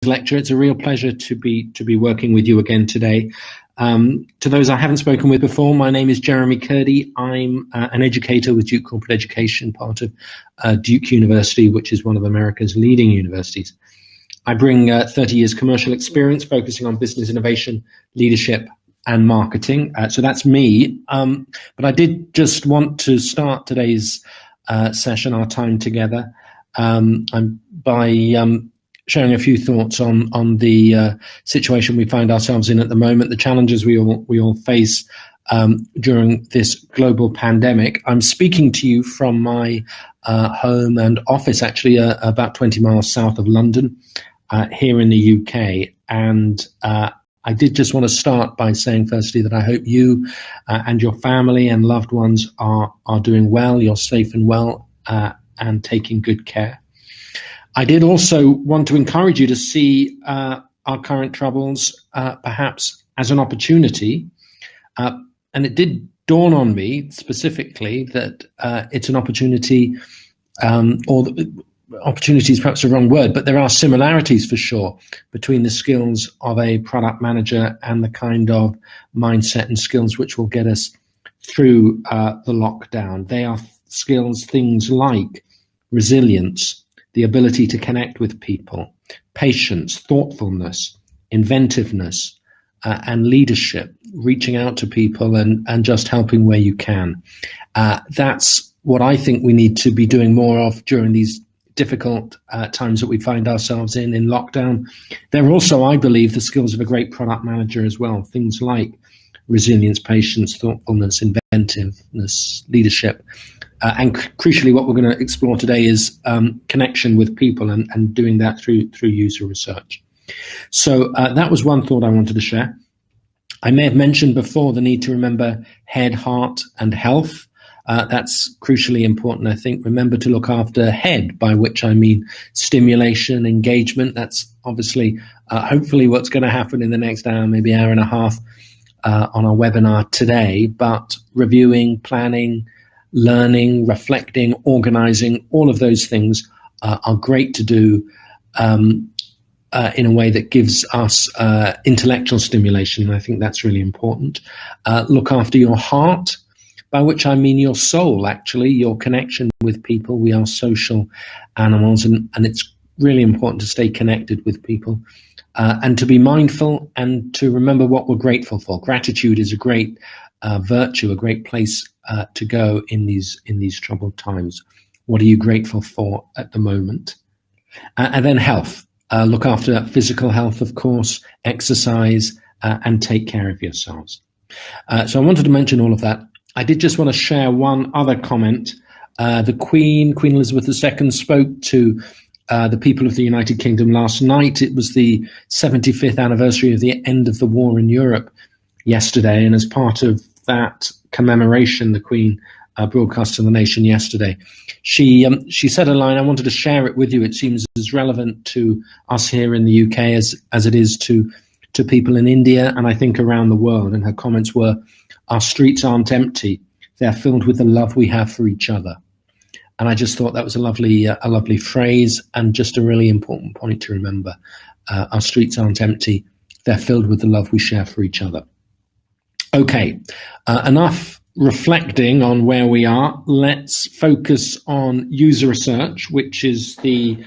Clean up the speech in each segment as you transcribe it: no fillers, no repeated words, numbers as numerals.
lecture. It's a real pleasure to be working with you again today. To those I haven't spoken with before, my name is Jeremy Curdy. I'm an educator with Duke Corporate Education, part of Duke University, which is one of America's leading universities. I bring 30 years commercial experience focusing on business innovation, leadership, and marketing. So that's me. But I did just want to start today's session, our time together, by sharing a few thoughts on the situation we find ourselves in at the moment, the challenges we all face during this global pandemic. I'm speaking to you from my home and office, actually about 20 miles south of London, here in the UK. And I did just want to start by saying, firstly, that I hope you and your family and loved ones are doing well, you're safe and well, and taking good care. I did also want to encourage you to see our current troubles perhaps as an opportunity. And it did dawn on me specifically that it's an opportunity, opportunity is perhaps the wrong word, but there are similarities for sure between the skills of a product manager and the kind of mindset and skills which will get us through the lockdown. They are skills, things like resilience, the ability to connect with people, patience, thoughtfulness, inventiveness, and leadership, reaching out to people and just helping where you can. That's what I think we need to be doing more of during these difficult times that we find ourselves in lockdown. They're also, I believe, the skills of a great product manager as well, things like resilience, patience, thoughtfulness, inventiveness, leadership. And crucially, what we're going to explore today is connection with people and doing that through user research. So that was one thought I wanted to share. I may have mentioned before the need to remember head, heart, and health. That's crucially important, I think. Remember to look after head, by which I mean stimulation, engagement. That's obviously, hopefully, what's going to happen in the next hour, maybe hour and a half on our webinar today. But reviewing, planning, learning, reflecting, organizing, all of those things are great to do in a way that gives us intellectual stimulation. And I think that's really important. Look after your heart, by which I mean your soul, actually, your connection with people. We are social animals, and it's really important to stay connected with people and to be mindful and to remember what we're grateful for. Gratitude is a great virtue, a great place to go in these troubled times. What are you grateful for at the moment? And then health. Look after physical health, of course, exercise, and take care of yourselves. So I wanted to mention all of that. I did just want to share one other comment. The Queen Elizabeth II, spoke to the people of the United Kingdom last night. It was the 75th anniversary of the end of the war in Europe yesterday, and as part of that commemoration, the Queen broadcast to the nation yesterday. She said a line. I wanted to share it with you. It seems as relevant to us here in the UK as it is to people in India and I think around the world. And her comments were, "Our streets aren't empty. They're filled with the love we have for each other." And I just thought that was a lovely phrase and just a really important point to remember. Our streets aren't empty. They're filled with the love we share for each other. Okay, enough reflecting on where we are. Let's focus on user research, which is the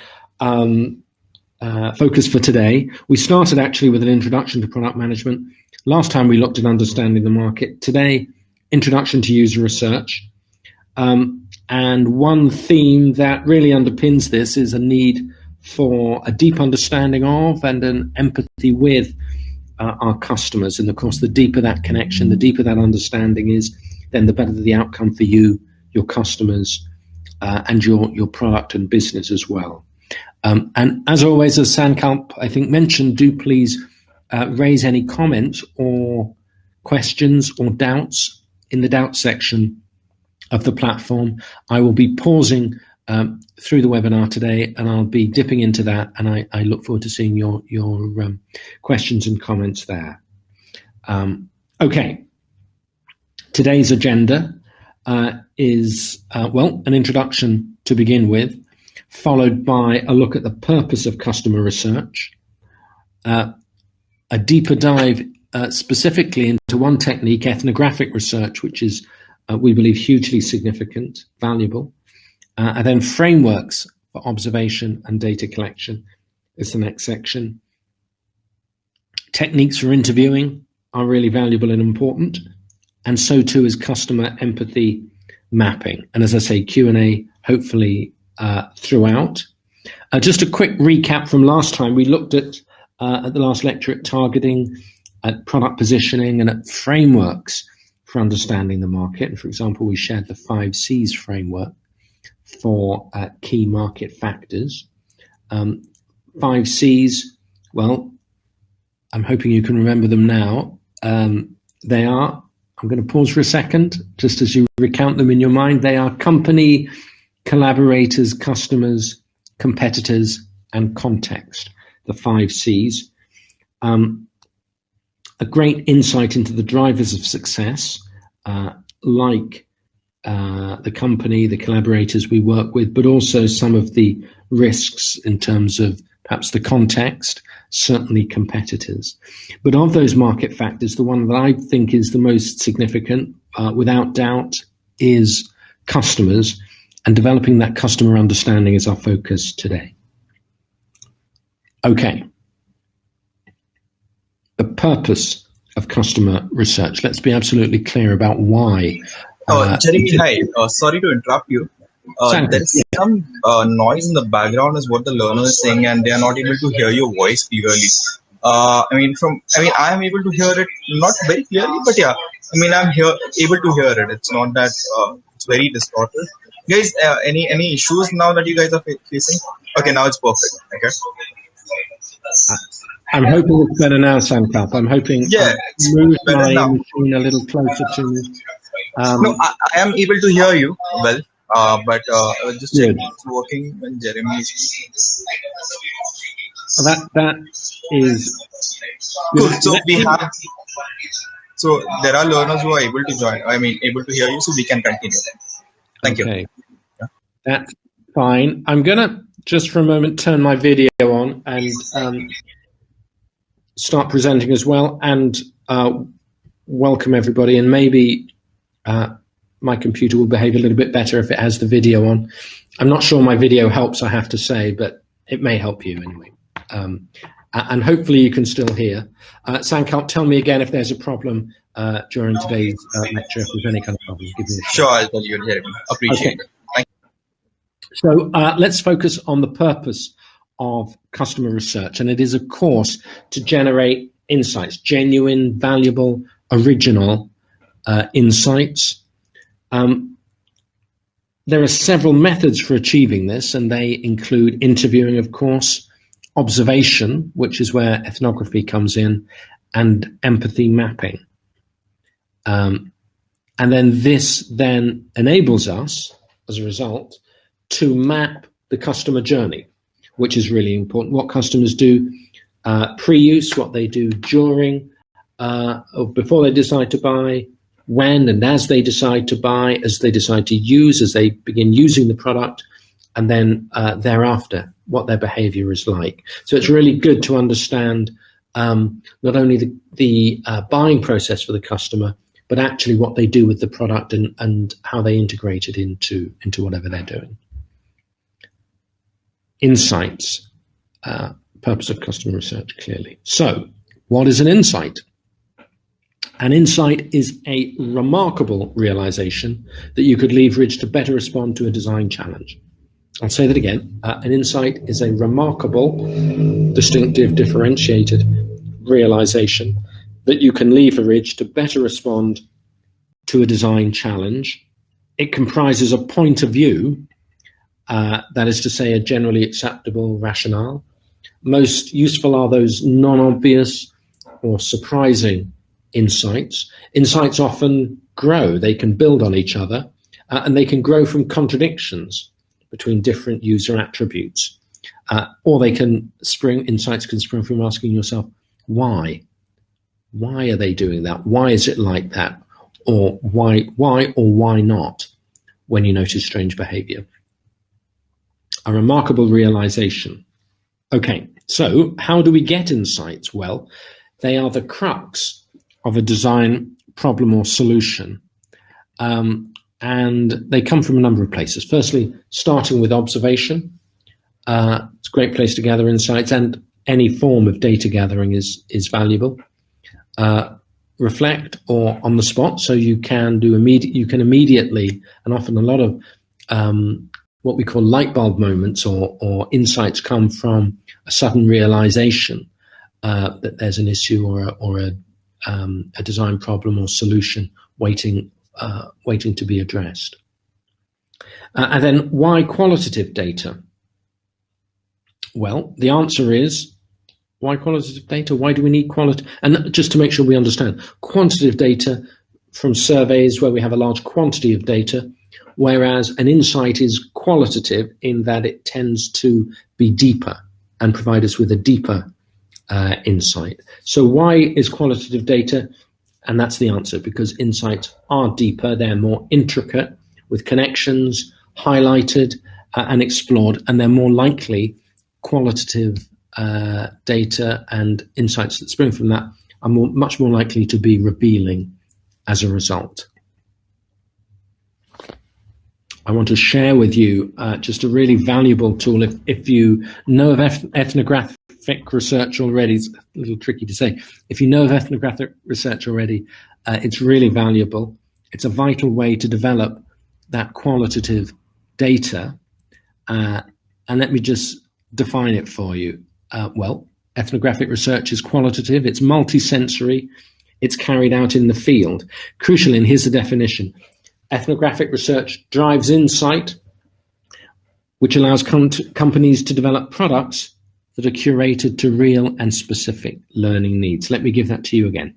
focus for today. We started actually with an introduction to product management. Last time we looked at understanding the market. Today, introduction to user research. And one theme that really underpins this is a need for a deep understanding of and an empathy with our customers. And of course, the deeper that connection, the deeper that understanding is, then the better the outcome for you, your customers, and your product and business as well. And as always, as Sankalp, I think, mentioned, do please raise any comments or questions or doubts in the doubt section of the platform. I will be pausing through the webinar today, and I'll be dipping into that, and I look forward to seeing your questions and comments there. Okay, today's agenda is, an introduction to begin with, followed by a look at the purpose of customer research, a deeper dive specifically into one technique, ethnographic research, which is, we believe, hugely significant, valuable, and then frameworks for observation and data collection is the next section. Techniques for interviewing are really valuable and important, and so too is customer empathy mapping. And as I say, Q&A hopefully throughout. Just a quick recap from last time. We looked at the last lecture at targeting, at product positioning, and at frameworks for understanding the market. And for example, we shared the 5 C's framework for key market factors. 5 C's, well, I'm hoping you can remember them now. They are, I'm going to pause for a second, just as you recount them in your mind. They are company, collaborators, customers, competitors, and context, the 5 C's. A great insight into the drivers of success, like the company, the collaborators we work with, but also some of the risks in terms of perhaps the context, certainly competitors. But of those market factors, the one that I think is the most significant, without doubt, is customers, and developing that customer understanding is our focus today. Okay. The purpose of customer research. Let's be absolutely clear about why. Jeremy, hi. Sorry to interrupt you. There's some noise in the background is what the learner is saying, and they are not able to hear your voice clearly. I am able to hear it, not very clearly, but yeah, I'm able to hear it. It's not that it's very distorted. Guys, any issues now that you guys are facing? Okay, now it's perfect. Okay. I'm hoping it's better now, Sankalp. I'm hoping move my machine a little closer to me. No, I am able to hear you well, but I was just checking it's working when Jeremy is speaking. That is cool. So there are learners who are able to join. Able to hear you, so we can continue. Thank you. Yeah. That's fine. I'm gonna just for a moment turn my video on and start presenting as well, and welcome everybody. And maybe my computer will behave a little bit better if it has the video on. I'm not sure my video helps, I have to say, but it may help you anyway. And hopefully you can still hear. Sankalp, tell me again if there's a problem during today's lecture. If there's any kind of problem, give me a shout. Sure, I'll tell you, Jeremy. Appreciate it. Thank you. So let's focus on the purpose of customer research. And it is, of course, to generate insights, genuine, valuable, original insights. There are several methods for achieving this, and they include interviewing, of course, observation, which is where ethnography comes in, and empathy mapping. And then this then enables us, as a result, to map the customer journey, which is really important. What customers do pre-use, what they do during or before they decide to buy, when and as they decide to buy, as they decide to use, as they begin using the product, and then thereafter, what their behavior is like. So it's really good to understand not only the buying process for the customer, but actually what they do with the product and how they integrate it into whatever they're doing. Insights, purpose of customer research, clearly. So what is an insight? An insight is a remarkable realization that you could leverage to better respond to a design challenge. I'll say that again. An insight is a remarkable, distinctive, differentiated realization that you can leverage to better respond to a design challenge. It comprises a point of view, that is to say, a generally acceptable rationale. Most useful are those non-obvious or surprising insights. Insights often grow. They can build on each other, and they can grow from contradictions between different user attributes. Or insights can spring from asking yourself, why? Why are they doing that? Why is it like that? Or why or why not when you notice strange behavior? A remarkable realization. Okay, So how do we get insights? Well, they are the crux of a design problem or solution. And they come from a number of places. Firstly, starting with observation. It's a great place to gather insights, and any form of data gathering is valuable. Reflect or on the spot, so you can immediately, and often a lot of what we call light bulb moments or insights come from a sudden realization that there's an issue or a design problem or solution waiting to be addressed. And then why qualitative data? Well, the answer is, why qualitative data? Why do we need quality? And just to make sure we understand, quantitative data from surveys where we have a large quantity of data, whereas an insight is qualitative in that it tends to be deeper and provide us with a deeper insight. So why is qualitative data? And that's the answer, because insights are deeper, they're more intricate, with connections highlighted and explored, and they're more likely qualitative data and insights that spring from that are much more likely to be revealing as a result. I want to share with you just a really valuable tool. If you know of ethnographic research already, it's a little tricky to say. If you know of ethnographic research already, it's really valuable. It's a vital way to develop that qualitative data. And let me just define it for you. Well, ethnographic research is qualitative, it's multisensory, it's carried out in the field. Crucial, and here's the definition. Ethnographic research drives insight, which allows companies to develop products that are curated to real and specific learning needs. Let me give that to you again.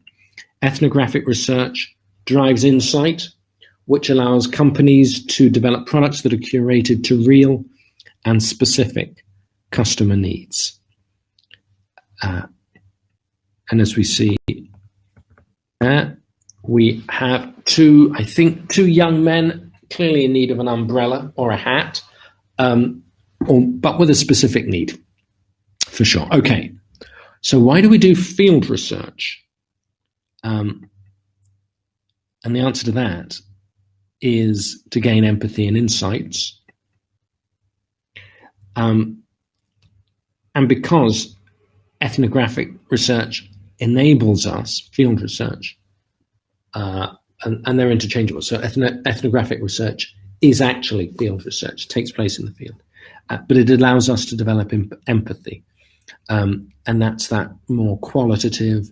Ethnographic research drives insight, which allows companies to develop products that are curated to real and specific customer needs. And as we see there, we have two young men clearly in need of an umbrella or a hat, but with a specific need, for sure. Okay, so why do we do field research? And the answer to that is to gain empathy and insights. And because ethnographic research enables us, field research, and they're interchangeable. So ethnographic research is actually field research, takes place in the field, but it allows us to develop empathy. And that's that more qualitative,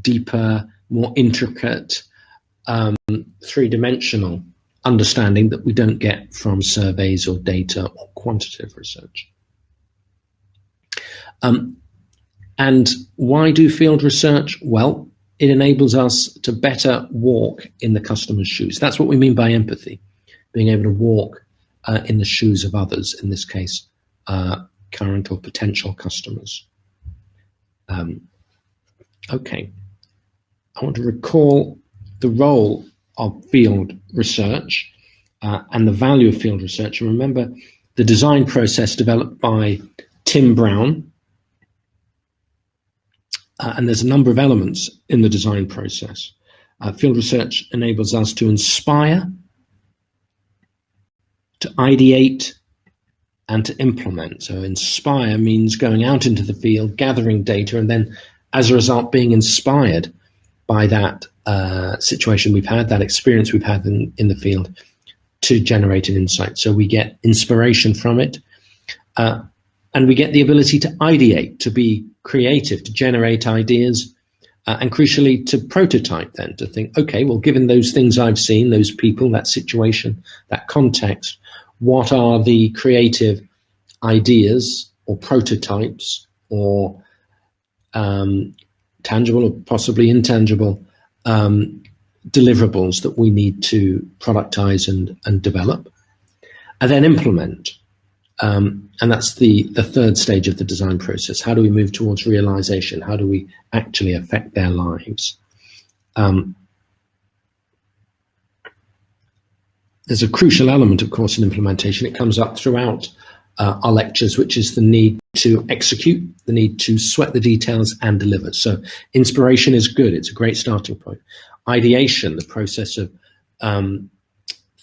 deeper, more intricate, three-dimensional understanding that we don't get from surveys or data or quantitative research. And why do field research? Well, it enables us to better walk in the customer's shoes. That's what we mean by empathy, being able to walk in the shoes of others, in this case, current or potential customers. Okay, I want to recall the role of field research and the value of field research. And remember the design process developed by Tim Brown. And there's a number of elements in the design process. Field research enables us to inspire, to ideate, and to implement. So inspire means going out into the field, gathering data, and then as a result being inspired by that situation we've had, that experience we've had in the field, to generate an insight. So we get inspiration from it, and we get the ability to ideate, to be creative, to generate ideas, and crucially to prototype then, to think, okay, well, given those things I've seen, those people, that situation, that context, what are the creative ideas or prototypes or tangible or possibly intangible deliverables that we need to productize and develop, and then implement. And that's the third stage of the design process. How do we move towards realization? How do we actually affect their lives? There's a crucial element, of course, in implementation. It comes up throughout our lectures, which is the need to execute, the need to sweat the details and deliver. So inspiration is good. It's a great starting point. Ideation, the process of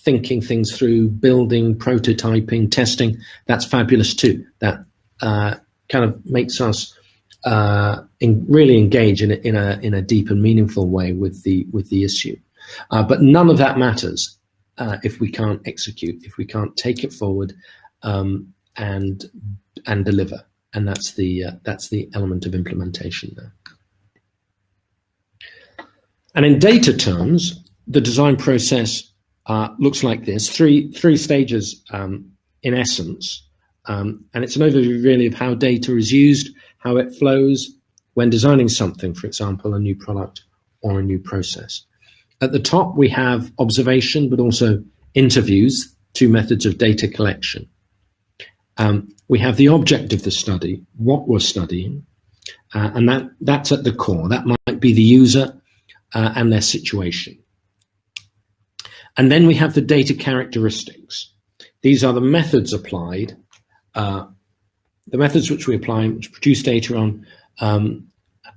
thinking things through, building, prototyping, testing, that's fabulous too. That kind of makes us really engage in a deep and meaningful way with the issue. But none of that matters if we can't execute, if we can't take it forward and deliver. And that's the element of implementation there. And in data terms, the design process looks like this: three stages in essence, and it's an overview really of how data is used, how it flows when designing something, for example, a new product or a new process. At the top, we have observation, but also interviews, two methods of data collection. We have the object of the study, what we're studying, and that's at the core. That might be the user and their situation. And then we have the data characteristics. These are the methods applied, the methods which we apply, which produce data on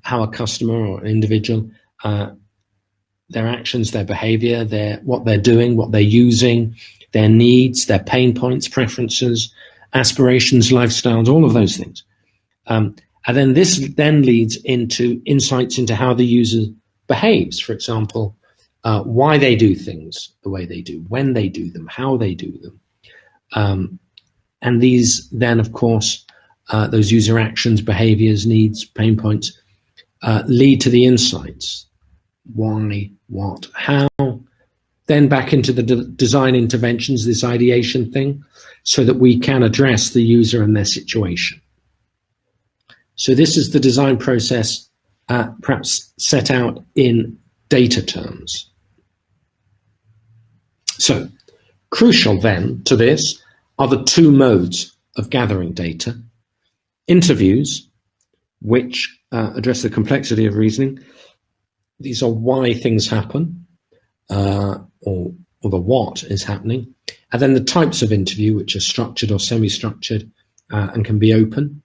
how a customer or an individual, their actions, their behavior, what they're doing, what they're using, their needs, their pain points, preferences, aspirations, lifestyles, all of those things. And then this then leads into insights into how the user behaves, for example, why they do things the way they do, when they do them, how they do them. And these then, of course, those user actions, behaviors, needs, pain points, lead to the insights. Why, what, how, then back into the design interventions, this ideation thing, so that we can address the user and their situation. So this is the design process, perhaps set out in data terms. So crucial then to this are the two modes of gathering data: interviews, which address the complexity of reasoning. These are why things happen, or the what is happening. And then the types of interview, which are structured or semi-structured and can be open.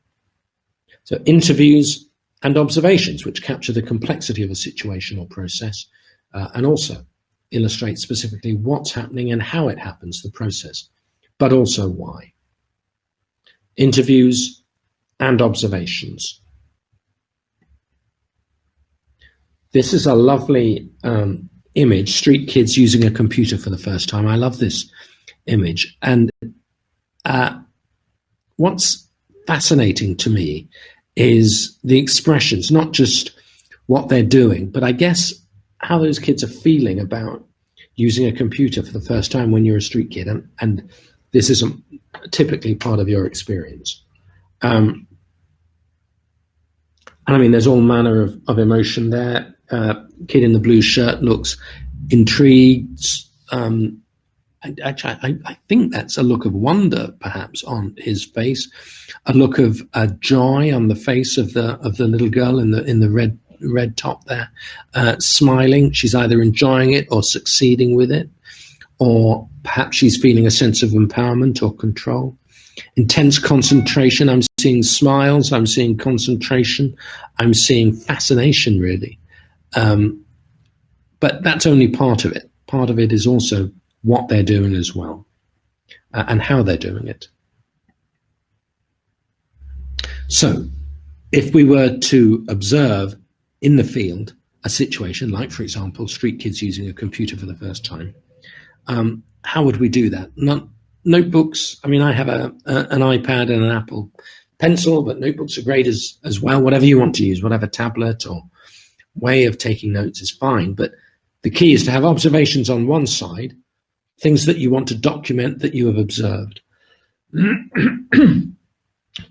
So interviews and observations, which capture the complexity of a situation or process, and also illustrate specifically what's happening and how it happens, the process, but also why. Interviews and observations. This is a lovely image, street kids using a computer for the first time. I love this image. And what's fascinating to me is the expressions, not just what they're doing, but I guess how those kids are feeling about using a computer for the first time when you're a street kid. And this isn't typically part of your experience. And I mean, there's all manner of emotion there. Kid in the blue shirt looks intrigued. I think that's a look of wonder, perhaps, on his face, a look of joy on the face of the little girl in the red top there, smiling. She's either enjoying it or succeeding with it, or perhaps she's feeling a sense of empowerment or control. Intense concentration. I'm seeing smiles. I'm seeing concentration. I'm seeing fascination, really. But that's only part of it. Part of it is also what they're doing as well, and how they're doing it. So if we were to observe in the field a situation like, for example, street kids using a computer for the first time, how would we do that? Notebooks. I mean, I have an iPad and an Apple Pencil, but notebooks are great as well. Whatever you want to use, whatever tablet or way of taking notes is fine. But the key is to have observations on one side, things that you want to document that you have observed.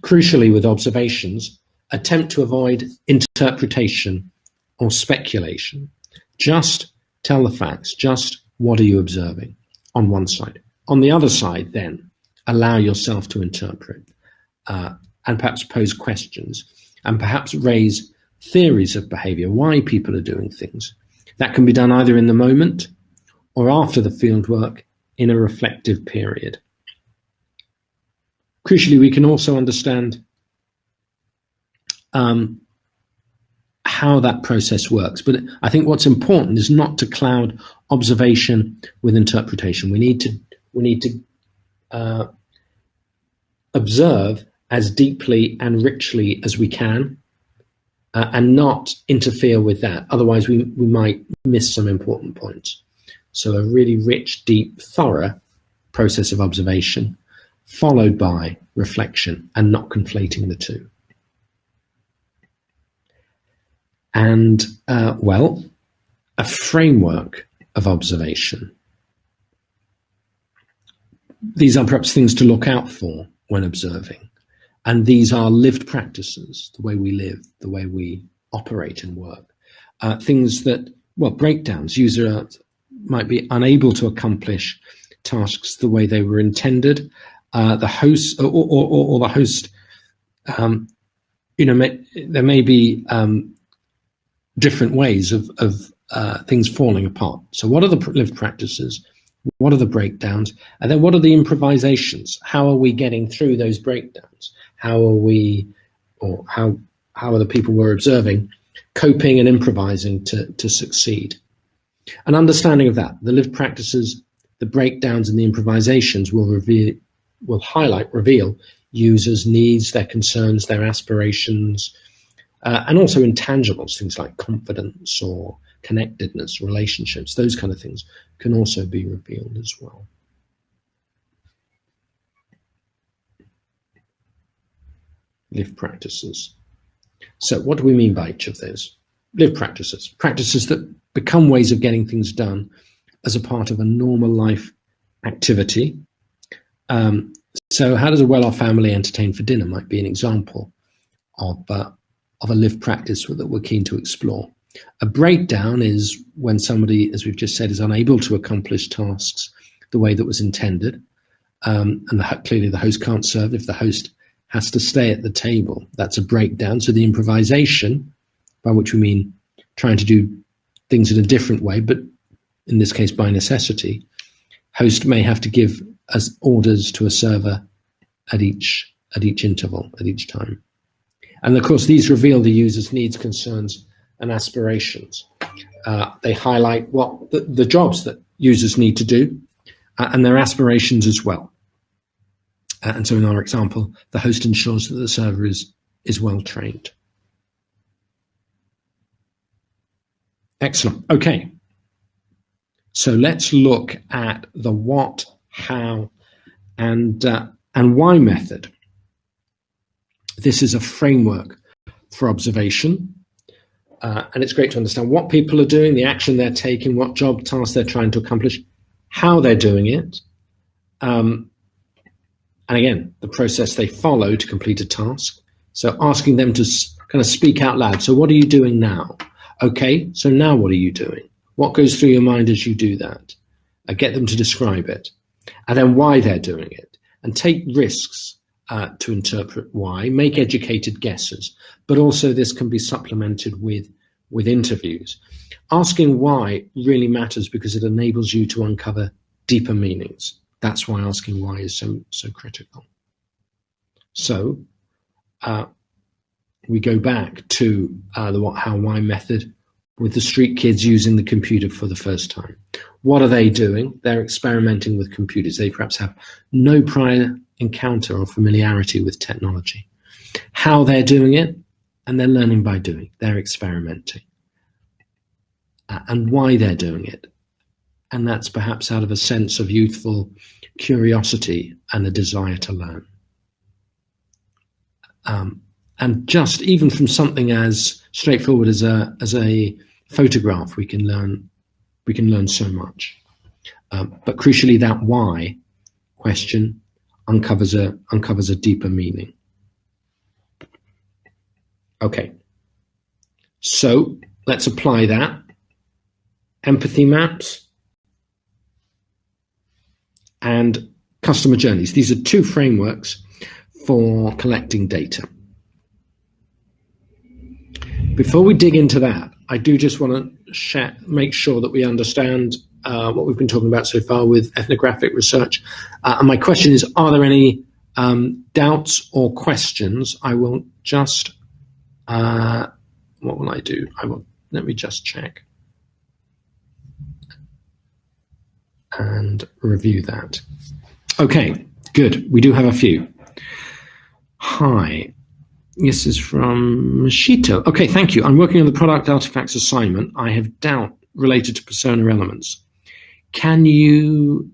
Crucially, with observations, attempt to avoid interpretation or speculation. Just tell the facts. Just what are you observing on one side. On the other side, then, allow yourself to interpret and perhaps pose questions and perhaps raise theories of behavior, why people are doing things. That can be done either in the moment or after the fieldwork in a reflective period. Crucially, we can also understand how that process works. But I think what's important is not to cloud observation with interpretation. We need to observe as deeply and richly as we can, and not interfere with that. Otherwise, we might miss some important points. So a really rich, deep, thorough process of observation, followed by reflection, and not conflating the two. And, a framework of observation. These are perhaps things to look out for when observing. And these are lived practices, the way we live, the way we operate and work. Things that, breakdowns. Users might be unable to accomplish tasks the way they were intended. The host or the host, there may be different ways of things falling apart. So what are the lived practices? What are the breakdowns? And then what are the improvisations? How are we getting through those breakdowns? How are the people we're observing coping and improvising to succeed? An understanding of that, the lived practices, the breakdowns and the improvisations will reveal users' needs, their concerns, their aspirations, and also intangibles, things like confidence or connectedness, relationships, those kind of things can also be revealed as well. Lived practices. So what do we mean by each of those? Lived practices. Practices that become ways of getting things done as a part of a normal life activity. So how does a well-off family entertain for dinner might be an example of a lived practice that we're keen to explore. A breakdown is when somebody, as we've just said, is unable to accomplish tasks the way that was intended. And clearly the host can't serve if the host has to stay at the table. That's a breakdown. So the improvisation, by which we mean trying to do things in a different way, but in this case by necessity, host may have to give as orders to a server at each interval, at each time. And of course, these reveal the user's needs, concerns, and aspirations. They highlight what the jobs that users need to do and their aspirations as well. And so in our example, the host ensures that the server is well trained. Excellent. Okay. So let's look at the what, how, and why method. This is a framework for observation. And it's great to understand what people are doing, the action they're taking, what job tasks they're trying to accomplish, how they're doing it, and again, the process they follow to complete a task. So asking them to kind of speak out loud. So what are you doing now? Okay, so now what are you doing? What goes through your mind as you do that? Get them to describe it. And then why they're doing it. And take risks to interpret why, make educated guesses. But also this can be supplemented with interviews. Asking why really matters because it enables you to uncover deeper meanings. That's why asking why is so critical. So we go back to the what, how, why method with the street kids using the computer for the first time. What are they doing? They're experimenting with computers. They perhaps have no prior encounter or familiarity with technology. How they're doing it, and they're learning by doing. They're experimenting. And why they're doing it. And that's perhaps out of a sense of youthful curiosity and a desire to learn. And just even from something as straightforward as a photograph, we can learn so much. But crucially, that why question uncovers a deeper meaning. Okay, so let's apply that. Empathy maps and customer journeys. These are two frameworks for collecting data. Before we dig into that, I do just want to make sure that we understand what we've been talking about so far with ethnographic research. And my question is, are there any doubts or questions? I will just what will I do? Let me just check and review that. Okay, good. We do have a few. Hi. This is from Machito. Okay, thank you. I'm working on the product artifacts assignment. I have doubt related to persona elements. Can you,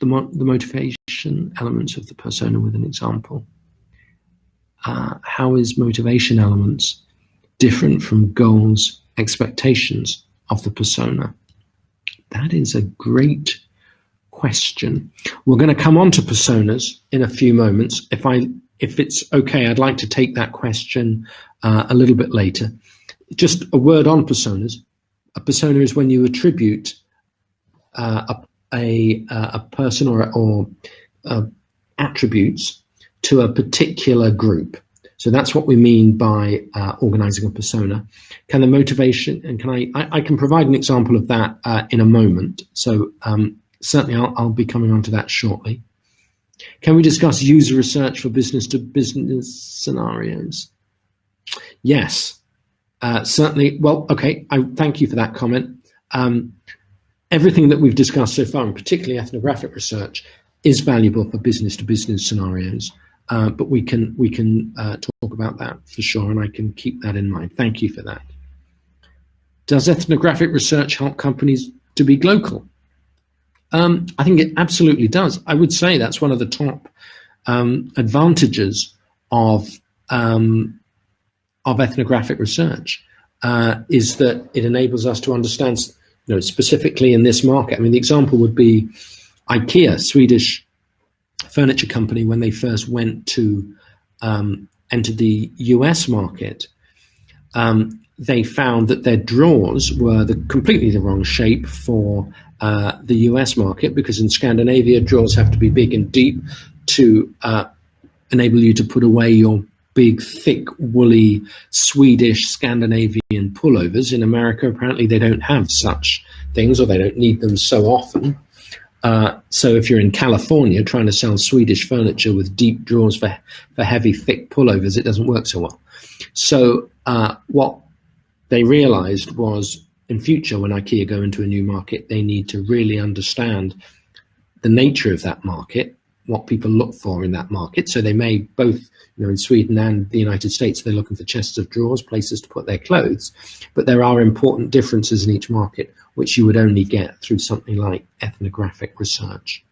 the motivation elements of the persona with an example? How is motivation elements different from goals, expectations of the persona? That is a great question. We're going to come on to personas in a few moments. If it's okay, I'd like to take that question a little bit later. Just a word on personas. A persona is when you attribute a person or attributes to a particular group. So that's what we mean by organizing a persona. Can the motivation, and I can provide an example of that in a moment. So certainly I'll be coming on to that shortly. Can we discuss user research for business-to-business scenarios? Yes, certainly. Well, okay, I thank you for that comment. Everything that we've discussed so far, and particularly ethnographic research, is valuable for business-to-business scenarios. But we can talk about that for sure, and I can keep that in mind. Thank you for that. Does ethnographic research help companies to be global? I think it absolutely does. I would say that's one of the top advantages of ethnographic research is that it enables us to understand, specifically in this market. I mean, the example would be IKEA, Swedish furniture company, when they first went to enter the US market. They found that their drawers were completely the wrong shape for the US market, because in Scandinavia, drawers have to be big and deep to enable you to put away your big, thick, woolly Swedish Scandinavian pullovers. In America, apparently they don't have such things, or they don't need them so often. So if you're in California trying to sell Swedish furniture with deep drawers for heavy, thick pullovers, it doesn't work so well. So what they realized was, in future, when IKEA go into a new market, they need to really understand the nature of that market, what people look for in that market. So they may both, in Sweden and the United States, they're looking for chests of drawers, places to put their clothes. But there are important differences in each market, which you would only get through something like ethnographic research.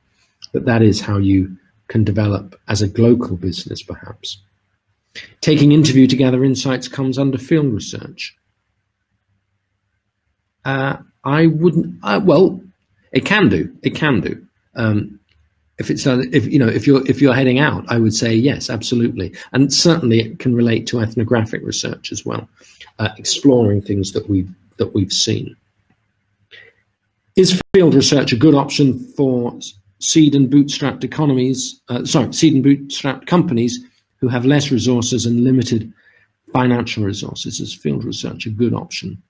But that is how you can develop as a global business, perhaps. Taking interview to gather insights comes under field research. I wouldn't. Well, it can do. It can do. If you're heading out, I would say yes, absolutely, and certainly it can relate to ethnographic research as well, exploring things that we've seen. Is field research a good option for seed and bootstrapped companies who have less resources and limited financial resources? Is field research a good option?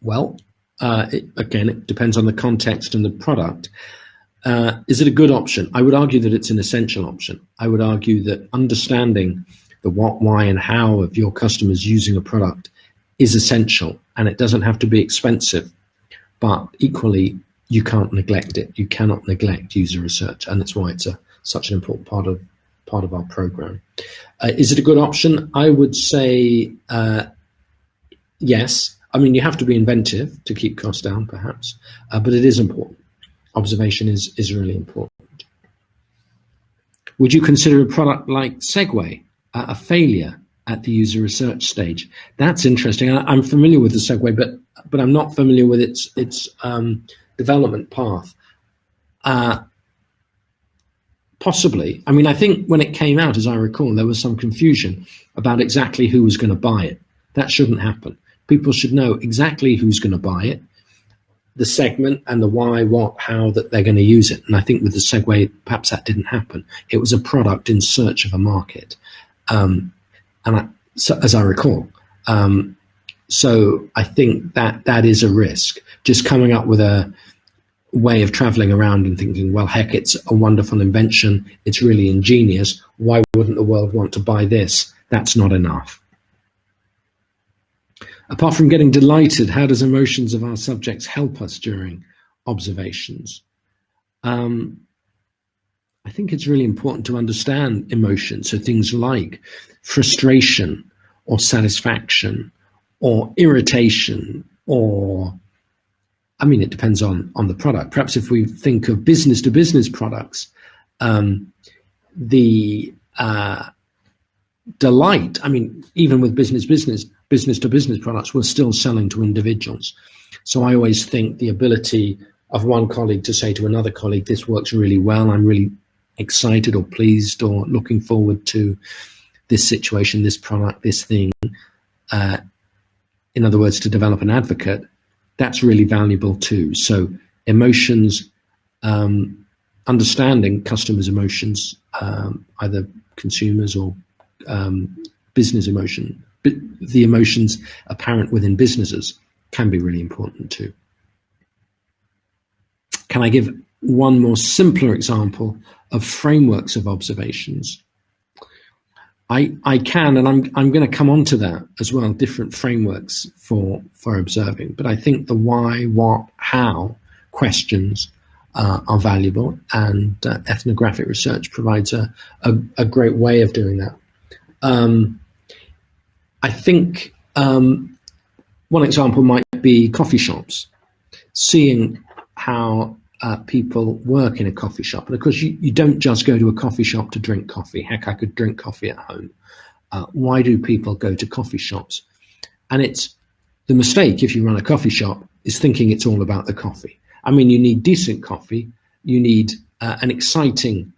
Well, again, it depends on the context and the product. Is it a good option? I would argue that it's an essential option. I would argue that understanding the what, why, and how of your customers using a product is essential, and it doesn't have to be expensive. But equally, you can't neglect it. You cannot neglect user research, and that's why it's such an important part of our program. Is it a good option? I would say yes. I mean, you have to be inventive to keep costs down, perhaps, but it is important. Observation is really important. Would you consider a product like Segway a failure at the user research stage? That's interesting. I'm familiar with the Segway, but I'm not familiar with its development path. Possibly. I mean, I think when it came out, as I recall, there was some confusion about exactly who was going to buy it. That shouldn't happen. People should know exactly who's going to buy it, the segment, and the why, what, how that they're going to use it. And I think with the Segway, perhaps that didn't happen. It was a product in search of a market, as I recall. So I think that is a risk. Just coming up with a way of traveling around and thinking, well, heck, it's a wonderful invention. It's really ingenious. Why wouldn't the world want to buy this? That's not enough. Apart from getting delighted, how does emotions of our subjects help us during observations? I think it's really important to understand emotions. So things like frustration or satisfaction or irritation or, I mean, it depends on the product. Perhaps if we think of business to business products, the delight, I mean, even with business to business products, we're still selling to individuals. So I always think the ability of one colleague to say to another colleague, this works really well, I'm really excited or pleased or looking forward to this situation, this product, this thing. In other words, to develop an advocate, that's really valuable too. So emotions, understanding customers' emotions, either consumers or business emotion, but the emotions apparent within businesses can be really important too. Can I give one more simpler example of frameworks of observations? I can, and I'm going to come on to that as well, different frameworks for observing. But I think the why, what, how questions are valuable, and ethnographic research provides a great way of doing that. I think one example might be coffee shops, seeing how people work in a coffee shop. And of course, you don't just go to a coffee shop to drink coffee. Heck, I could drink coffee at home. Why do people go to coffee shops? And it's the mistake, if you run a coffee shop, is thinking it's all about the coffee. I mean, you need decent coffee, you need an exciting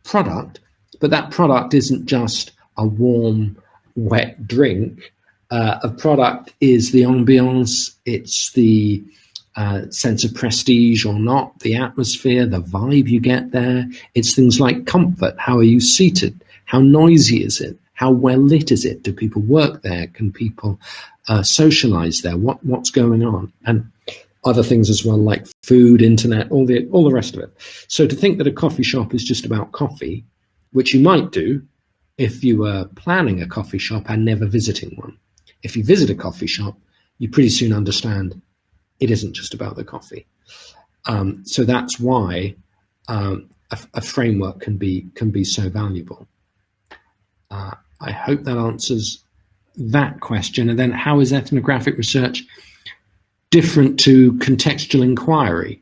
product, but that product isn't just a warm, wet drink. A product is the ambiance, it's the sense of prestige or not, the atmosphere, the vibe you get there. It's things like comfort. How are you seated? How noisy is it? How well lit is it? Do people work there? Can people socialize there? What's going on? And other things as well, like food, internet, all the rest of it. So to think that a coffee shop is just about coffee, which you might do if you were planning a coffee shop and never visiting one. If you visit a coffee shop, you pretty soon understand it isn't just about the coffee. So that's why a framework can be so valuable. I hope that answers that question. And then how is ethnographic research different to contextual inquiry?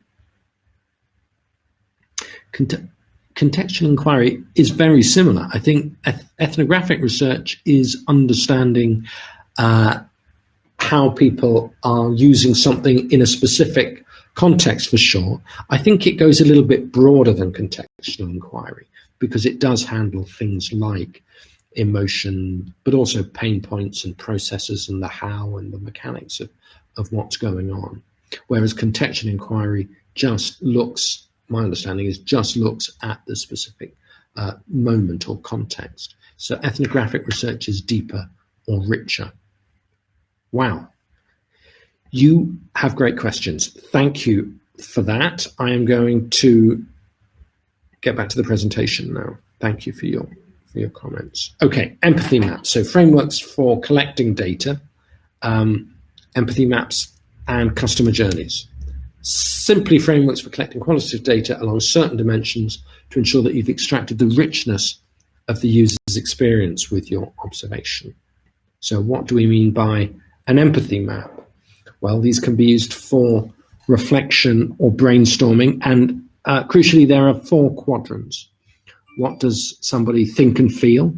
Contextual inquiry is very similar. I think ethnographic research is understanding how people are using something in a specific context, for sure. I think it goes a little bit broader than contextual inquiry because it does handle things like emotion, but also pain points and processes and the how and the mechanics of what's going on. Whereas contextual inquiry just looks, my understanding is, just looks at the specific moment or context. So ethnographic research is deeper or richer. Wow. You have great questions. Thank you for that. I am going to get back to the presentation now. Thank you for your comments. Okay, empathy maps. So frameworks for collecting data, empathy maps, and customer journeys. Simply frameworks for collecting qualitative data along certain dimensions to ensure that you've extracted the richness of the user's experience with your observation. So what do we mean by an empathy map? Well, these can be used for reflection or brainstorming, and crucially, there are 4 quadrants. What does somebody think and feel?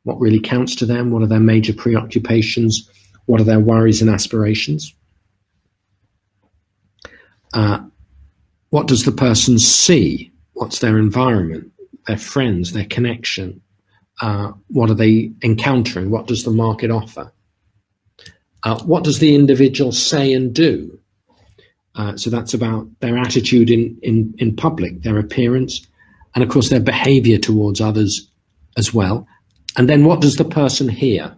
What really counts to them? What are their major preoccupations? What are their worries and aspirations? What does the person see? What's their environment, their friends, their connection? What are they encountering? What does the market offer? What does the individual say and do? So that's about their attitude in public, their appearance, and of course their behavior towards others as well. And then what does the person hear?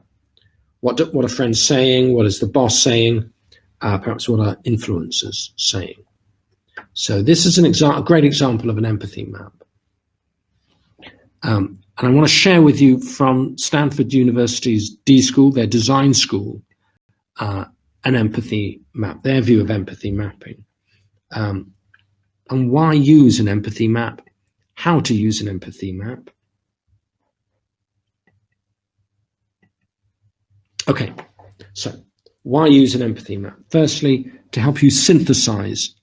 What are friends saying? What is the boss saying? Perhaps what are influencers saying? So this is a great example of an empathy map. And I want to share with you from Stanford University's D School, their design school, an empathy map, their view of empathy mapping. And why use an empathy map? How to use an empathy map? Okay, so why use an empathy map? Firstly, to help you synthesize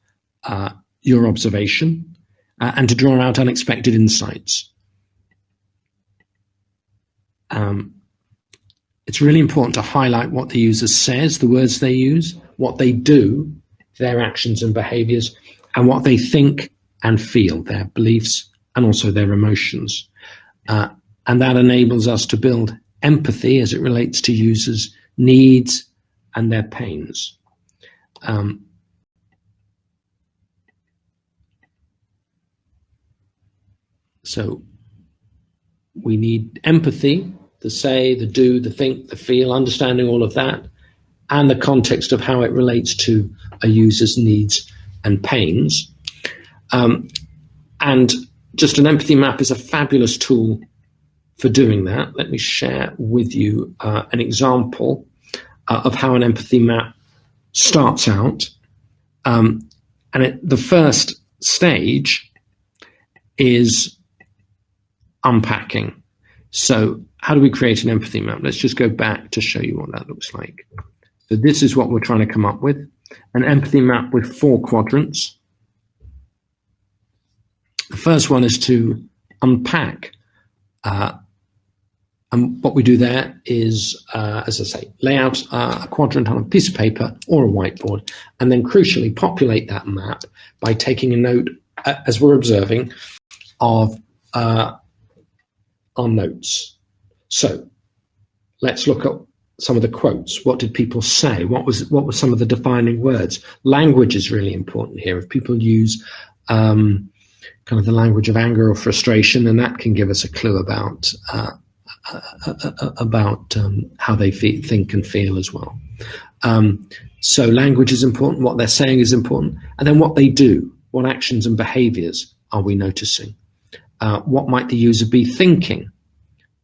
your observation and to draw out unexpected insights. It's really important to highlight what the user says, the words they use, what they do, their actions and behaviors, and what they think and feel, their beliefs and also their emotions. And that enables us to build empathy as it relates to users' needs and their pains. So we need empathy, the say, the do, the think, the feel, understanding all of that, and the context of how it relates to a user's needs and pains. And just an empathy map is a fabulous tool for doing that. Let me share with you an example of how an empathy map starts out. The first stage is unpacking. So how do we create an empathy map? Let's just go back to show you what that looks like. So this is what we're trying to come up with, an empathy map with 4 quadrants. The first one is to unpack. And what we do there is, as I say, lay out a quadrant on a piece of paper or a whiteboard, and then crucially populate that map by taking a note, as we're observing, of our notes. So let's look at some of the quotes. What did people say? What were some of the defining words? Language is really important here. If people use kind of the language of anger or frustration, then that can give us a clue about how they think and feel as well. So language is important, what they're saying is important, and then what they do, what actions and behaviors are we noticing? What might the user be thinking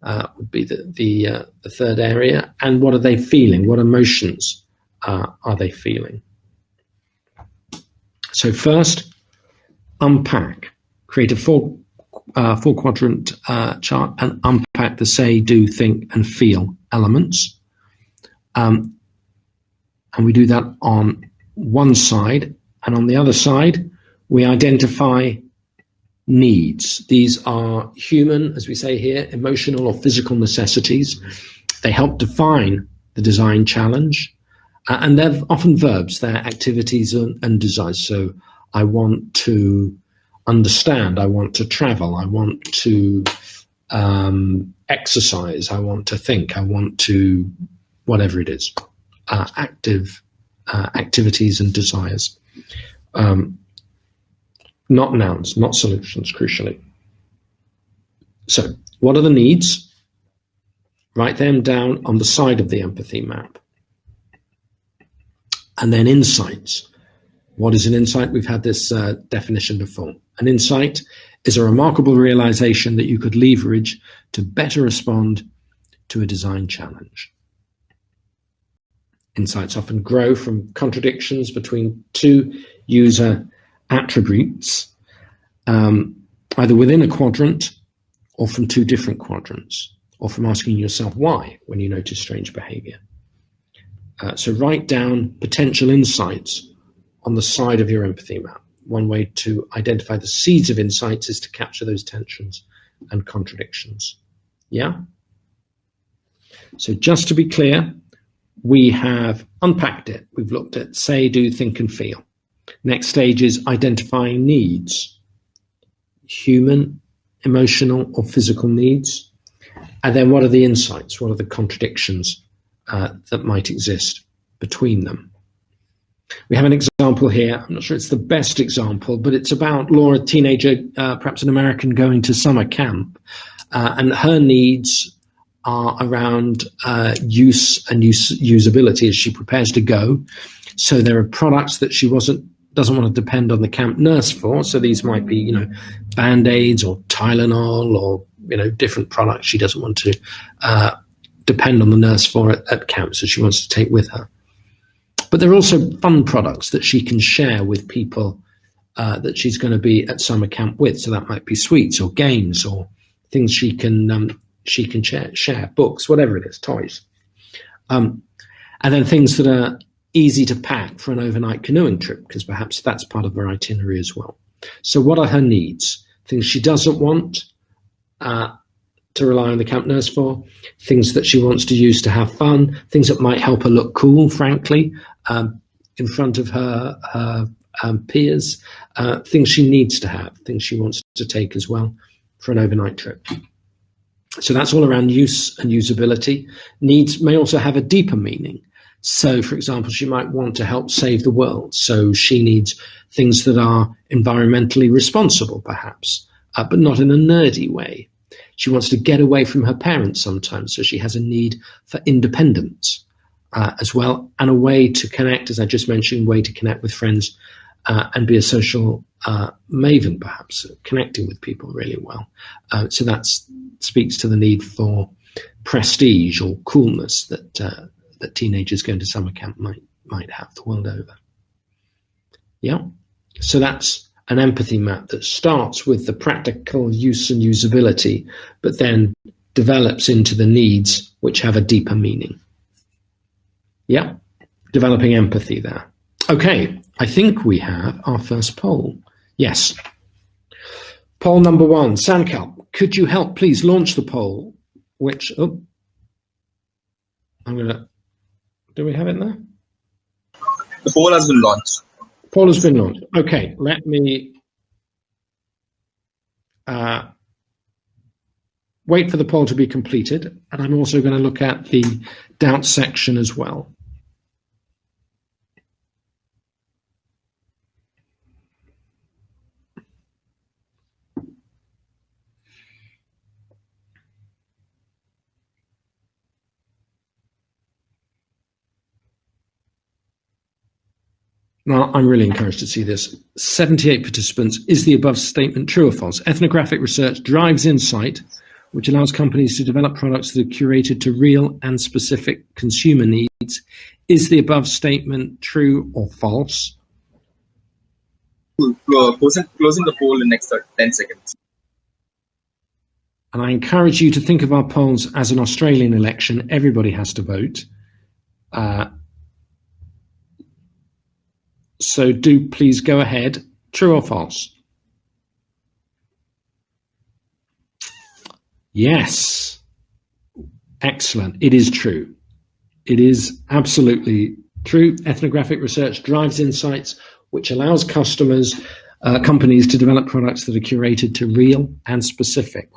would be the third area, and what are they feeling? What emotions are they feeling? So first, unpack, create a four quadrant chart and unpack the say, do, think, and feel elements. And we do that on one side, and on the other side, we identify needs. These are human, as we say here, emotional or physical necessities. They help define the design challenge, and they're often verbs. They're activities and desires. So I want to understand, I want to travel, I want to exercise, I want to think, I want to, whatever it is, activities and desires. Not nouns, not solutions, crucially. So what are the needs? Write them down on the side of the empathy map. And then insights. What is an insight? We've had this definition before. An insight is a remarkable realization that you could leverage to better respond to a design challenge. Insights often grow from contradictions between 2 user attributes, either within a quadrant or from 2 different quadrants, or from asking yourself why when you notice strange behavior. So write down potential insights on the side of your empathy map. One way to identify the seeds of insights is to capture those tensions and contradictions. Yeah? So just to be clear, we have unpacked it. We've looked at say, do, think, and feel. Next stage is identifying needs, human, emotional, or physical needs. And then what are the insights? What are the contradictions that might exist between them? We have an example here. I'm not sure it's the best example, but it's about Laura, a teenager, perhaps an American, going to summer camp. And her needs are around use and usability as she prepares to go. So there are products that she doesn't want to depend on the camp nurse for. So these might be, Band-Aids or Tylenol or, different products she doesn't want to depend on the nurse for at camp. So she wants to take with her. But there are also fun products that she can share with people that she's going to be at summer camp with. So that might be sweets or games or things she can share, books, whatever it is, toys. And then things that are easy to pack for an overnight canoeing trip, because perhaps that's part of her itinerary as well. So what are her needs? Things she doesn't want to rely on the camp nurse for, things that she wants to use to have fun, things that might help her look cool, frankly, in front of her peers, things she needs to have, things she wants to take as well for an overnight trip. So that's all around use and usability. Needs may also have a deeper meaning. So, for example, she might want to help save the world. So she needs things that are environmentally responsible, perhaps, but not in a nerdy way. She wants to get away from her parents sometimes, so she has a need for independence as well, and a way to connect, as I just mentioned, way to connect with friends and be a social maven, perhaps, connecting with people really well. So that speaks to the need for prestige or coolness that teenagers going to summer camp might have the world over. Yeah, so that's an empathy map that starts with the practical use and usability, but then develops into the needs which have a deeper meaning. Yeah, developing empathy there. Okay, I think we have our first poll. Yes. Poll number 1, Sankalp, could you help please launch the poll, which, do we have it there? The poll has been launched. Poll has been launched. Okay, let me wait for the poll to be completed, and I'm also going to look at the doubt section as well. Now, I'm really encouraged to see this. 78 participants. Is the above statement true or false? Ethnographic research drives insight, which allows companies to develop products that are curated to real and specific consumer needs. Is the above statement true or false? Closing the poll in the next 10 seconds. And I encourage you to think of our polls as an Australian election. Everybody has to vote. So do please go ahead. True or false? Yes. Excellent. It is true. It is absolutely true. Ethnographic research drives insights, which allows companies to develop products that are curated to real and specific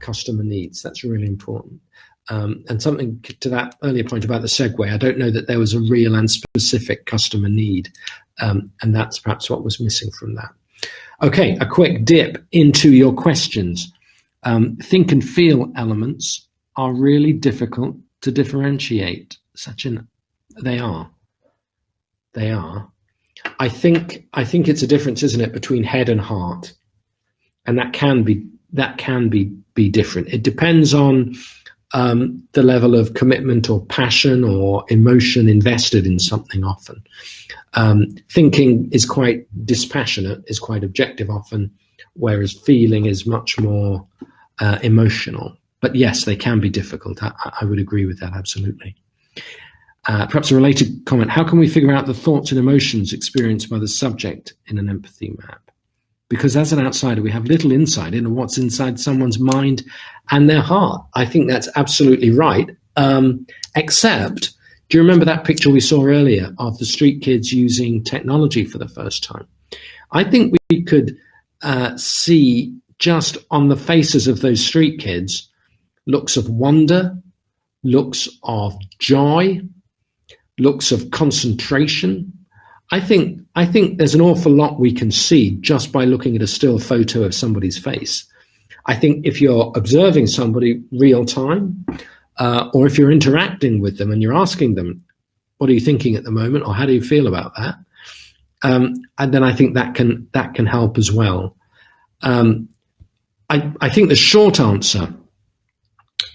customer needs. That's really important. And something to that earlier point about the segue, I don't know that there was a real and specific customer need, and that's perhaps what was missing from that. Okay, a quick dip into your questions. Think and feel elements are really difficult to differentiate. They are. I think it's a difference, isn't it, between head and heart, and that can be different. It depends on the level of commitment or passion or emotion invested in something often. Thinking is quite dispassionate, is quite objective often, whereas feeling is much more emotional. But yes, they can be difficult. I would agree with that, absolutely. Perhaps a related comment, how can we figure out the thoughts and emotions experienced by the subject in an empathy map? Because as an outsider, we have little insight into what's inside someone's mind and their heart. I think that's absolutely right. Except, do you remember that picture we saw earlier of the street kids using technology for the first time? I think we could see just on the faces of those street kids looks of wonder, looks of joy, looks of concentration. I think there's an awful lot we can see just by looking at a still photo of somebody's face. I think if you're observing somebody real time, or if you're interacting with them and you're asking them, what are you thinking at the moment, or how do you feel about that? And then I think that can help as well. I think the short answer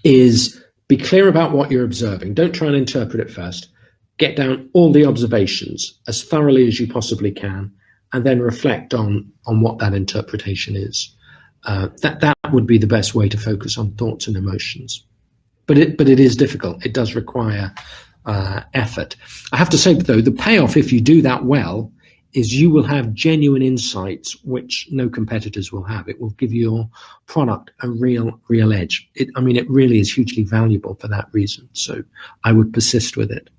is be clear about what you're observing. Don't try and interpret it first. get down all the observations as thoroughly as you possibly can, and then reflect on what that interpretation is. That would be the best way to focus on thoughts and emotions. But it is difficult. It does require effort. I have to say, though, the payoff, if you do that well, is you will have genuine insights which no competitors will have. It will give your product a real edge. It really is hugely valuable for that reason. So I would persist with it.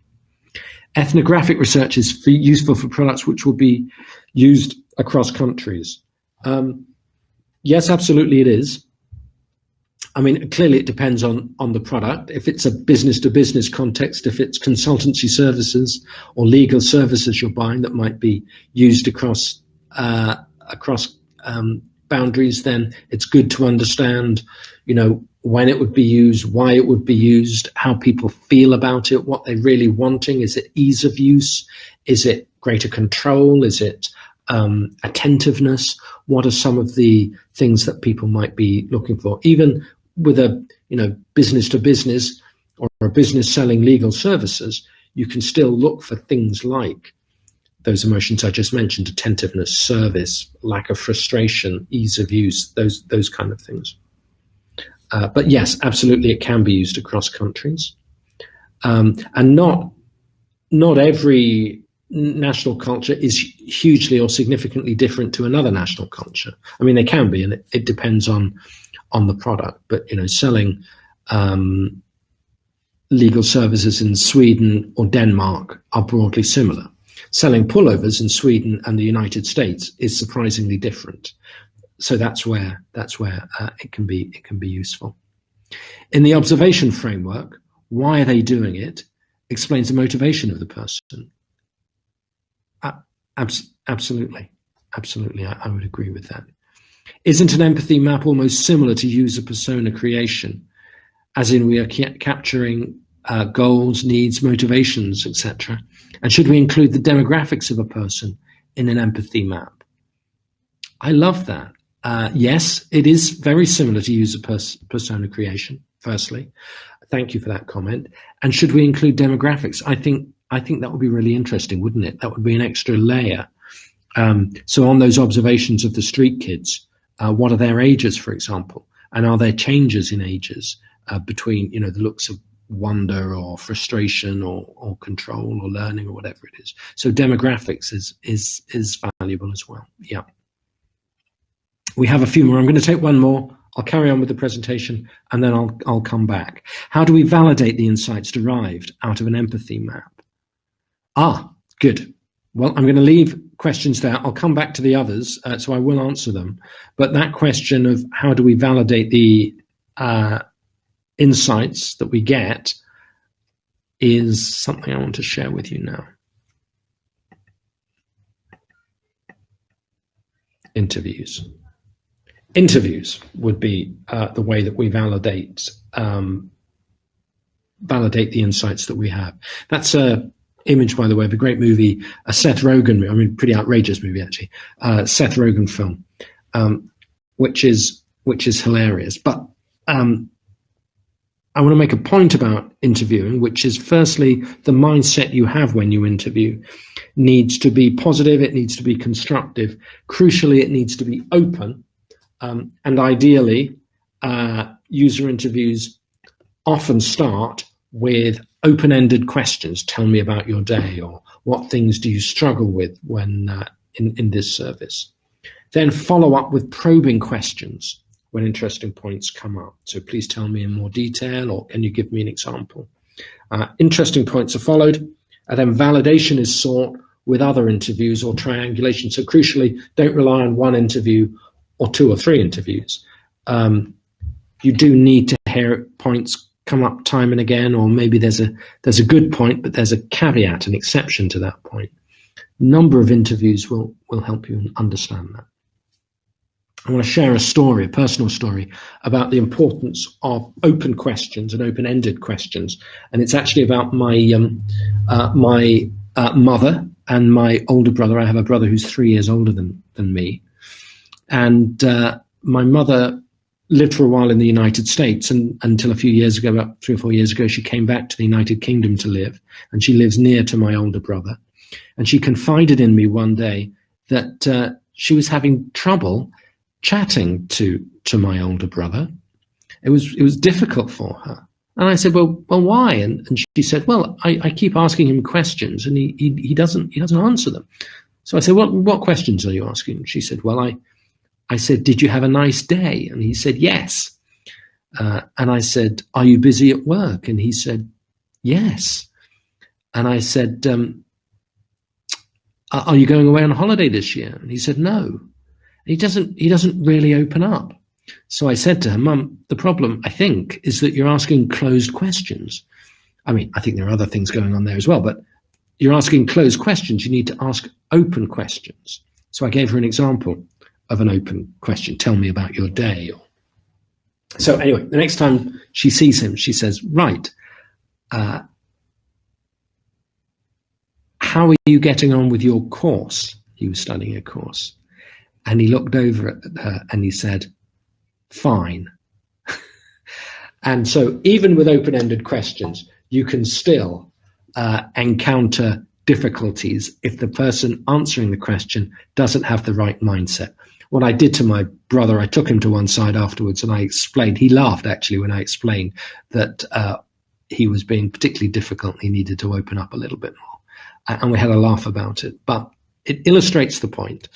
Ethnographic research is useful for products which will be used across countries. Yes, absolutely it is. Clearly it depends on the product. If it's a business-to-business context, if it's consultancy services or legal services you're buying that might be used across boundaries, then it's good to understand, when it would be used, why it would be used, how people feel about it, what they're really wanting. Is it ease of use? Is it greater control? Is it attentiveness? What are some of the things that people might be looking for? Even with a business to business or a business selling legal services, you can still look for things like those emotions I just mentioned: attentiveness, service, lack of frustration, ease of use, those kind of things. But yes, absolutely, it can be used across countries, and not every national culture is hugely or significantly different to another national culture. They can be, and it depends on the product. But selling legal services in Sweden or Denmark are broadly similar. Selling pullovers in Sweden and the United States is surprisingly different. So that's where it can be useful. In the observation framework, why are they doing it explains the motivation of the person. Absolutely, I would agree with that. Isn't an empathy map almost similar to user persona creation, as in we are capturing goals, needs, motivations, etc.? And should we include the demographics of a person in an empathy map? I love that. Yes, it is very similar to user persona creation, firstly. Thank you for that comment. And should we include demographics? I think that would be really interesting, wouldn't it? That would be an extra layer. So on those observations of the street kids, what are their ages, for example? And are there changes in ages between, the looks of wonder or frustration or control or learning or whatever it is? So demographics is valuable as well. Yeah. We have a few more. I'm going to take one more. I'll carry on with the presentation and then I'll come back. How do we validate the insights derived out of an empathy map? Good. Well, I'm going to leave questions there. I'll come back to the others, so I will answer them. But that question of how do we validate the insights that we get is something I want to share with you now. Interviews. Interviews would be the way that we validate the insights that we have. That's a image, by the way, of a great movie, a Seth Rogen, pretty outrageous movie actually, Seth Rogen film, which is hilarious. But I want to make a point about interviewing, which is firstly, the mindset you have when you interview needs to be positive, it needs to be constructive. Crucially, it needs to be open, and ideally, user interviews often start with open-ended questions. Tell me about your day, or what things do you struggle with when in this service? Then follow up with probing questions when interesting points come up. So please tell me in more detail, or can you give me an example? Interesting points are followed, and then validation is sought with other interviews or triangulation. So crucially, don't rely on one interview or two or three interviews. You do need to hear points come up time and again, or maybe there's a good point, but there's a caveat, an exception to that point. Number of interviews will help you understand that. I want to share a story, a personal story, about the importance of open questions and open-ended questions. And it's actually about my mother and my older brother. I have a brother who's 3 years older than me. And my mother lived for a while in the United States, and until a few years ago, about 3 or 4 years ago, she came back to the United Kingdom to live, and she lives near to my older brother. And she confided in me one day that she was having trouble chatting to my older brother. It was difficult for her. And I said, well, why? And she said, well, I keep asking him questions, and he doesn't answer them. So I said, what questions are you asking? She said, well, I said, did you have a nice day? And he said, yes. And I said, are you busy at work? And he said, yes. And I said, are you going away on holiday this year? And he said, no. He doesn't really open up. So I said to her, Mum, the problem, I think, is that you're asking closed questions. I mean, I think there are other things going on there as well, but you're asking closed questions. You need to ask open questions. So I gave her an example of an open question. Tell me about your day. So anyway, the next time she sees him, she says, right, how are you getting on with your course? He was studying a course. And he looked over at her and he said, fine. And so even with open-ended questions, you can still encounter difficulties if the person answering the question doesn't have the right mindset. What I did to my brother, I took him to one side afterwards and I explained, he laughed actually when I explained that he was being particularly difficult and he needed to open up a little bit more. And we had a laugh about it. But it illustrates the point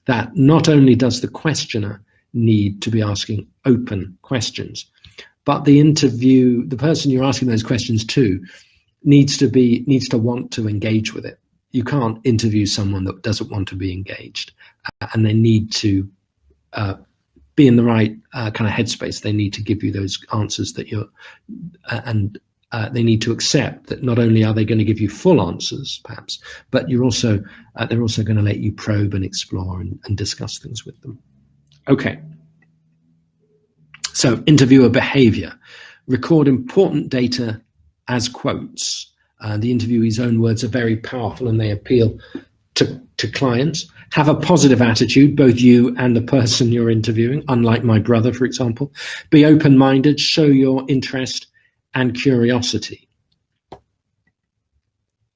that not only does the questioner need to be asking open questions, but the person you're asking those questions to needs to want to engage with it. You can't interview someone that doesn't want to be engaged, and they need to be in the right kind of headspace. They need to give you those answers that they need to accept that not only are they going to give you full answers, perhaps, but they're also going to let you probe and explore and discuss things with them. Okay. So interviewer behavior. Record important data as quotes. The interviewee's own words are very powerful and they appeal to clients. Have a positive attitude, both you and the person you're interviewing, unlike my brother, for example. Be open-minded, show your interest and curiosity.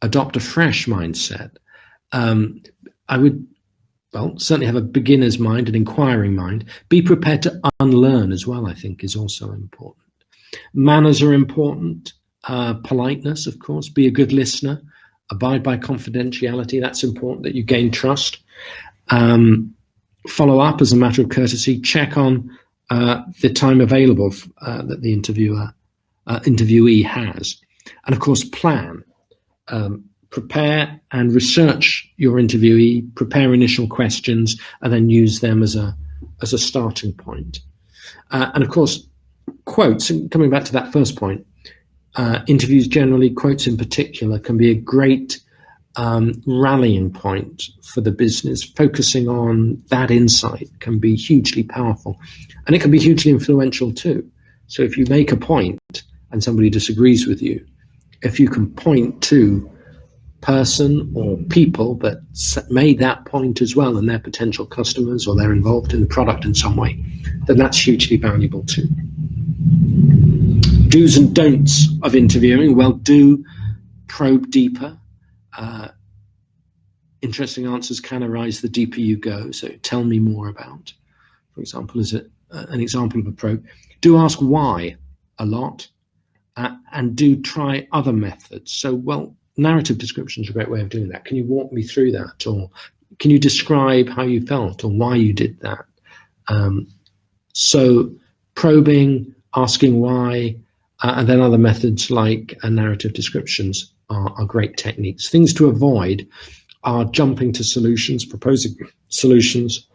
Adopt a fresh mindset. I would certainly have a beginner's mind, an inquiring mind. Be prepared to unlearn as well, I think, is also important. Manners are important. Politeness, of course. Be a good listener. Abide by confidentiality. That's important, that you gain trust. Follow up as a matter of courtesy. Check on the time available that the interviewee has. And of course, plan. Prepare and research your interviewee, prepare initial questions, and then use them as a starting point. And of course, quotes, and coming back to that first point, interviews generally, quotes in particular, can be a great rallying point for the business. Focusing on that insight can be hugely powerful, and it can be hugely influential too. So if you make a point and somebody disagrees with you, if you can point to person or people that made that point as well, and they're potential customers or they're involved in the product in some way, then that's hugely valuable too. Do's and don'ts of interviewing. Well, do probe deeper. Interesting answers can arise the deeper you go. So tell me more about, for example, is it an example of a probe. Do ask why a lot, and do try other methods. So, narrative description is a great way of doing that. Can you walk me through that? Or can you describe how you felt or why you did that? So probing, asking why, and then other methods like narrative descriptions are great techniques. Things to avoid are jumping to solutions, proposing solutions,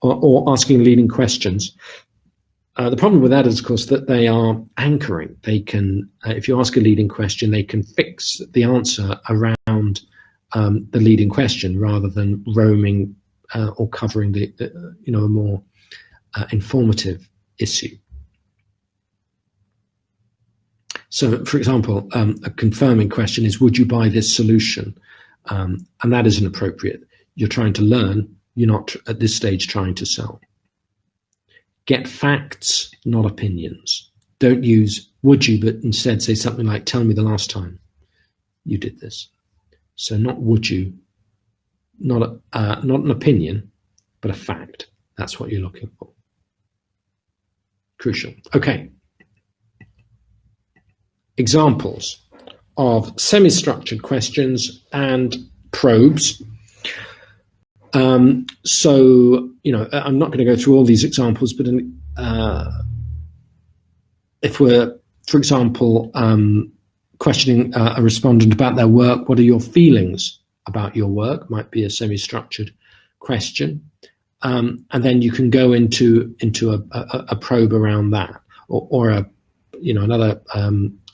or asking leading questions. The problem with that is, of course, that they are anchoring. They can, if you ask a leading question, they can fix the answer around the leading question rather than roaming or covering a more informative issue. So, for example, a confirming question is, would you buy this solution? And that isn't appropriate. You're trying to learn. You're not at this stage trying to sell. Get facts, not opinions. Don't use would you, but instead say something like, tell me the last time you did this. So not would you, not an opinion, but a fact. That's what you're looking for. Crucial. Okay. Examples of semi-structured questions and probes. So, I'm not going to go through all these examples, but if we're, for example, questioning a respondent about their work, what are your feelings about your work? Might be a semi-structured question. And then you can go into a probe around that, or another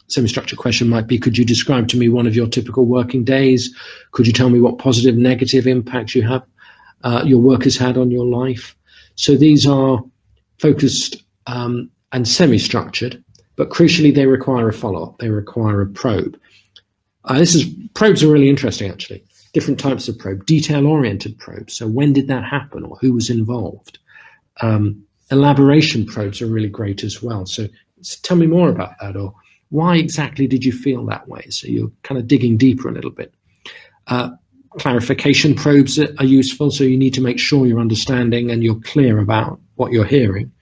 semi-structured question might be, could you describe to me one of your typical working days? Could you tell me what positive, negative impacts your work has had on your life? So these are focused and semi-structured, but crucially they require a follow-up. They require a probe. Probes are really interesting, actually. Different types of probe, detail-oriented probes. So when did that happen, or who was involved? Elaboration probes are really great as well. So tell me more about that, or why exactly did you feel that way? So you're kind of digging deeper a little bit. Clarification probes are useful, so you need to make sure you're understanding and you're clear about what you're hearing.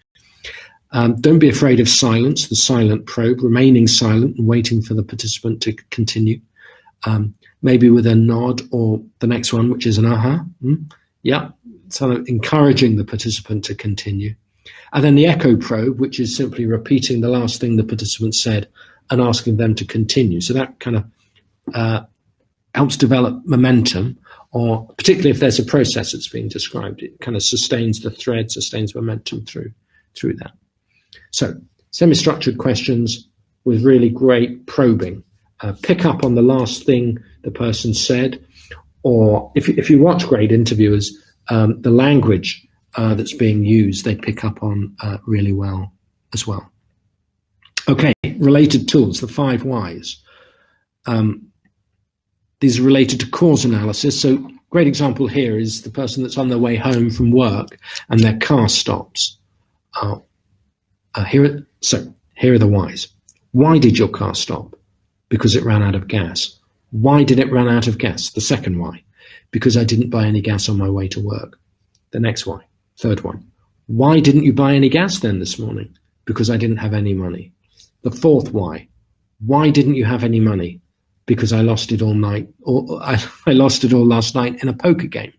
Don't be afraid of silence, the silent probe, remaining silent and waiting for the participant to continue. Maybe with a nod, or the next one, which is an aha. Yeah, sort of encouraging the participant to continue. And then the echo probe, which is simply repeating the last thing the participant said and asking them to continue. So that kind of helps develop momentum, or particularly if there's a process that's being described, it kind of sustains the thread, sustains momentum through that. So semi-structured questions with really great probing. Pick up on the last thing the person said, or if you watch great interviewers, the language that's being used, they pick up on really well as well. Okay, related tools, the 5 whys. These are related to cause analysis. So great example here is the person that's on their way home from work and their car stops. Here are the whys. Why did your car stop? Because it ran out of gas. Why did it run out of gas? The second why. Because I didn't buy any gas on my way to work. The next why. Third one. Why didn't you buy any gas then this morning? Because I didn't have any money. The fourth why. Why didn't you have any money? Because I lost it all night, or I lost it all last night in a poker game.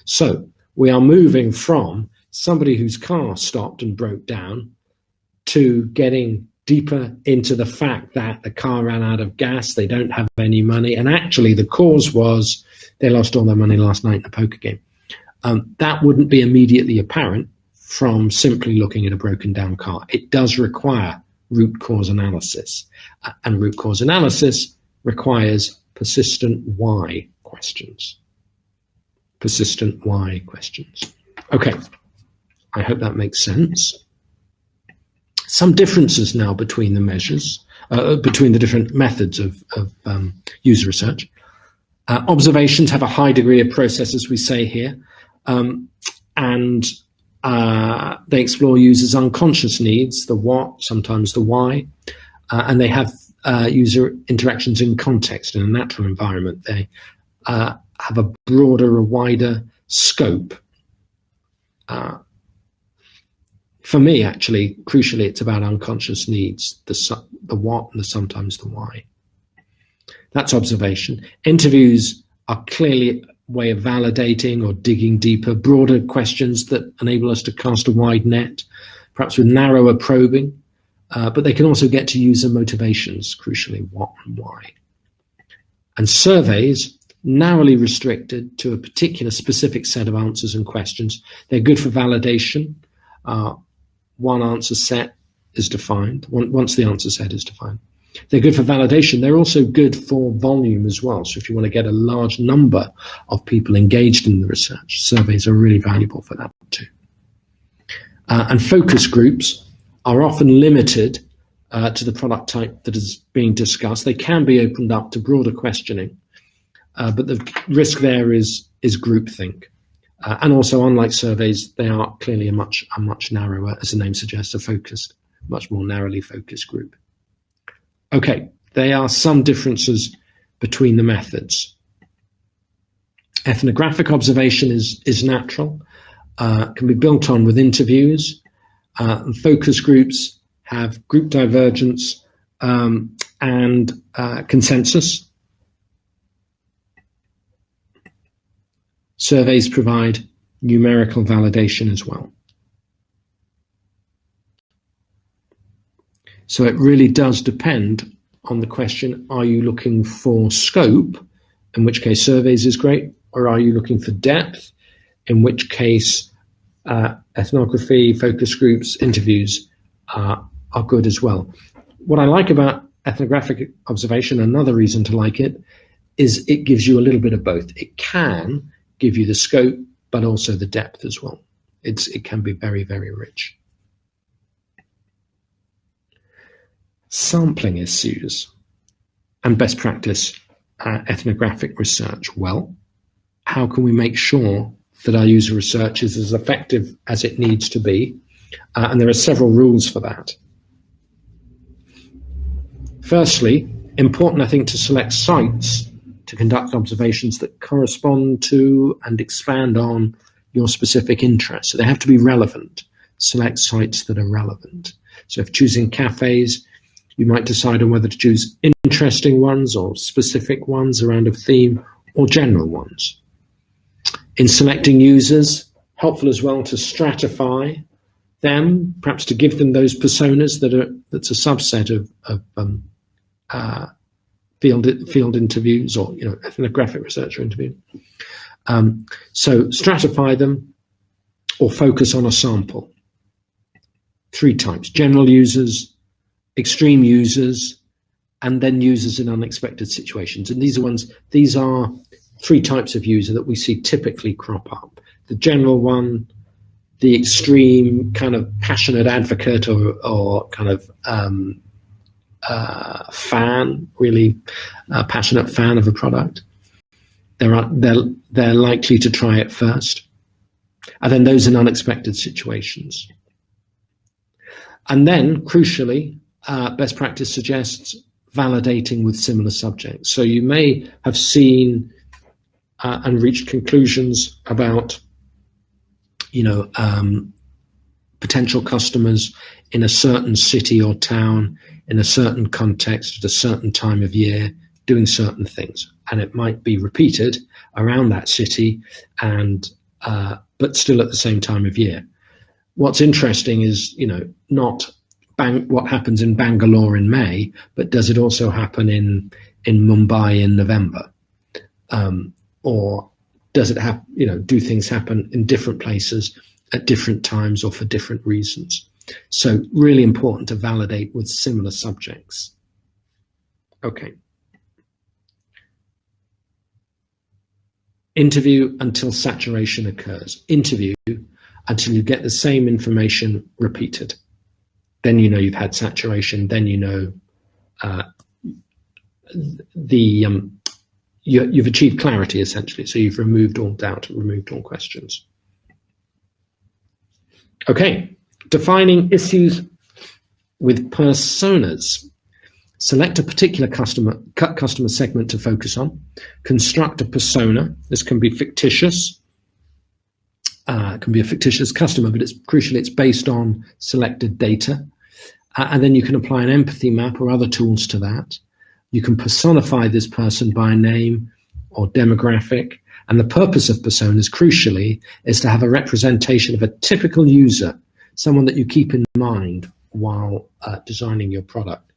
So we are moving from somebody whose car stopped and broke down to getting deeper into the fact that the car ran out of gas, they don't have any money, and actually the cause was they lost all their money last night in a poker game. That wouldn't be immediately apparent from simply looking at a broken down car. It does require root cause analysis, and root cause analysis requires persistent why questions. Persistent why questions. Okay, I hope that makes sense. Some differences now between the measures, between the different methods of user research. Observations have a high degree of process, as we say here, and they explore users' unconscious needs, the what, sometimes the why, and they have user interactions in context, in a natural environment. They have a broader, a wider scope. For me, actually, crucially, it's about unconscious needs, the what and sometimes the why. That's observation. Interviews are clearly a way of validating or digging deeper, broader questions that enable us to cast a wide net, perhaps with narrower probing, but they can also get to user motivations, crucially, what and why. And surveys, narrowly restricted to a particular specific set of answers and questions. They're good for validation. One answer set is defined, once the answer set is defined. They're good for validation. They're also good for volume as well. So if you want to get a large number of people engaged in the research, surveys are really valuable for that too. And focus groups are often limited to the product type that is being discussed. They can be opened up to broader questioning, but the risk there is groupthink. And also, unlike surveys, they are clearly a much narrower, as the name suggests, much more narrowly focused group. Okay, there are some differences between the methods. Ethnographic observation is natural, can be built on with interviews. And focus groups have group divergence and consensus. Surveys provide numerical validation as well. So it really does depend on the question, are you looking for scope, in which case surveys is great, or are you looking for depth, in which case ethnography, focus groups, interviews are good as well. What I like about ethnographic observation, another reason to like it, is it gives you a little bit of both. It can give you the scope, but also the depth as well. It can be very, very rich. Sampling issues and best practice ethnographic research. Well, how can we make sure that our user research is as effective as it needs to be? And there are several rules for that. Firstly, important, I think, to select sites to conduct observations that correspond to and expand on your specific interests. So they have to be relevant. Select sites that are relevant. So if choosing cafes, you might decide on whether to choose interesting ones or specific ones around a theme or general ones. In selecting users, helpful as well to stratify them, perhaps to give them those personas that's a subset of field interviews or ethnographic researcher interview. So stratify them or focus on a sample. 3 types: general users, extreme users, and then users in unexpected situations. And these are 3 types of user that we see typically crop up. The general one, the extreme kind of passionate advocate or kind of fan, really passionate fan of a product. They're likely to try it first. And then those in unexpected situations. And then, crucially, best practice suggests validating with similar subjects. So you may have seen and reached conclusions about, potential customers in a certain city or town, in a certain context, at a certain time of year, doing certain things. And it might be repeated around that city, but still at the same time of year. What's interesting is, not what happens in Bangalore in May, but does it also happen in Mumbai in November? Or does it have, do things happen in different places at different times or for different reasons? So really important to validate with similar subjects. Okay. Interview until saturation occurs. Interview until you get the same information repeated. Then you've had saturation. Then you've achieved clarity, essentially. So you've removed all doubt, removed all questions. Okay, defining issues with personas. Select a particular customer segment to focus on. Construct a persona. This can be fictitious. It can be a fictitious customer, but it's based on selected data. And then you can apply an empathy map or other tools to that. You can personify this person by name or demographic. And the purpose of personas, crucially, is to have a representation of a typical user, someone that you keep in mind while designing your product.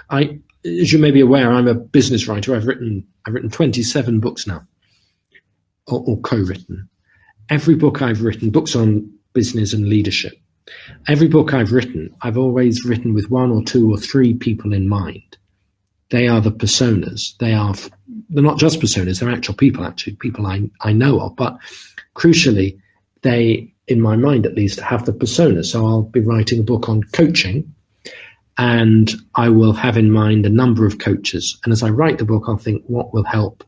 As you may be aware, I'm a business writer. I've written 27 books now, or co-written. Every book I've written, books on business and leadership, every book I've written, I've always written with 1 or 2 or 3 people in mind. They are the personas. They're not just personas, they're actual people, people I know of. But crucially, they, in my mind at least, have the persona. So I'll be writing a book on coaching, and I will have in mind a number of coaches. And as I write the book, I'll think, what will help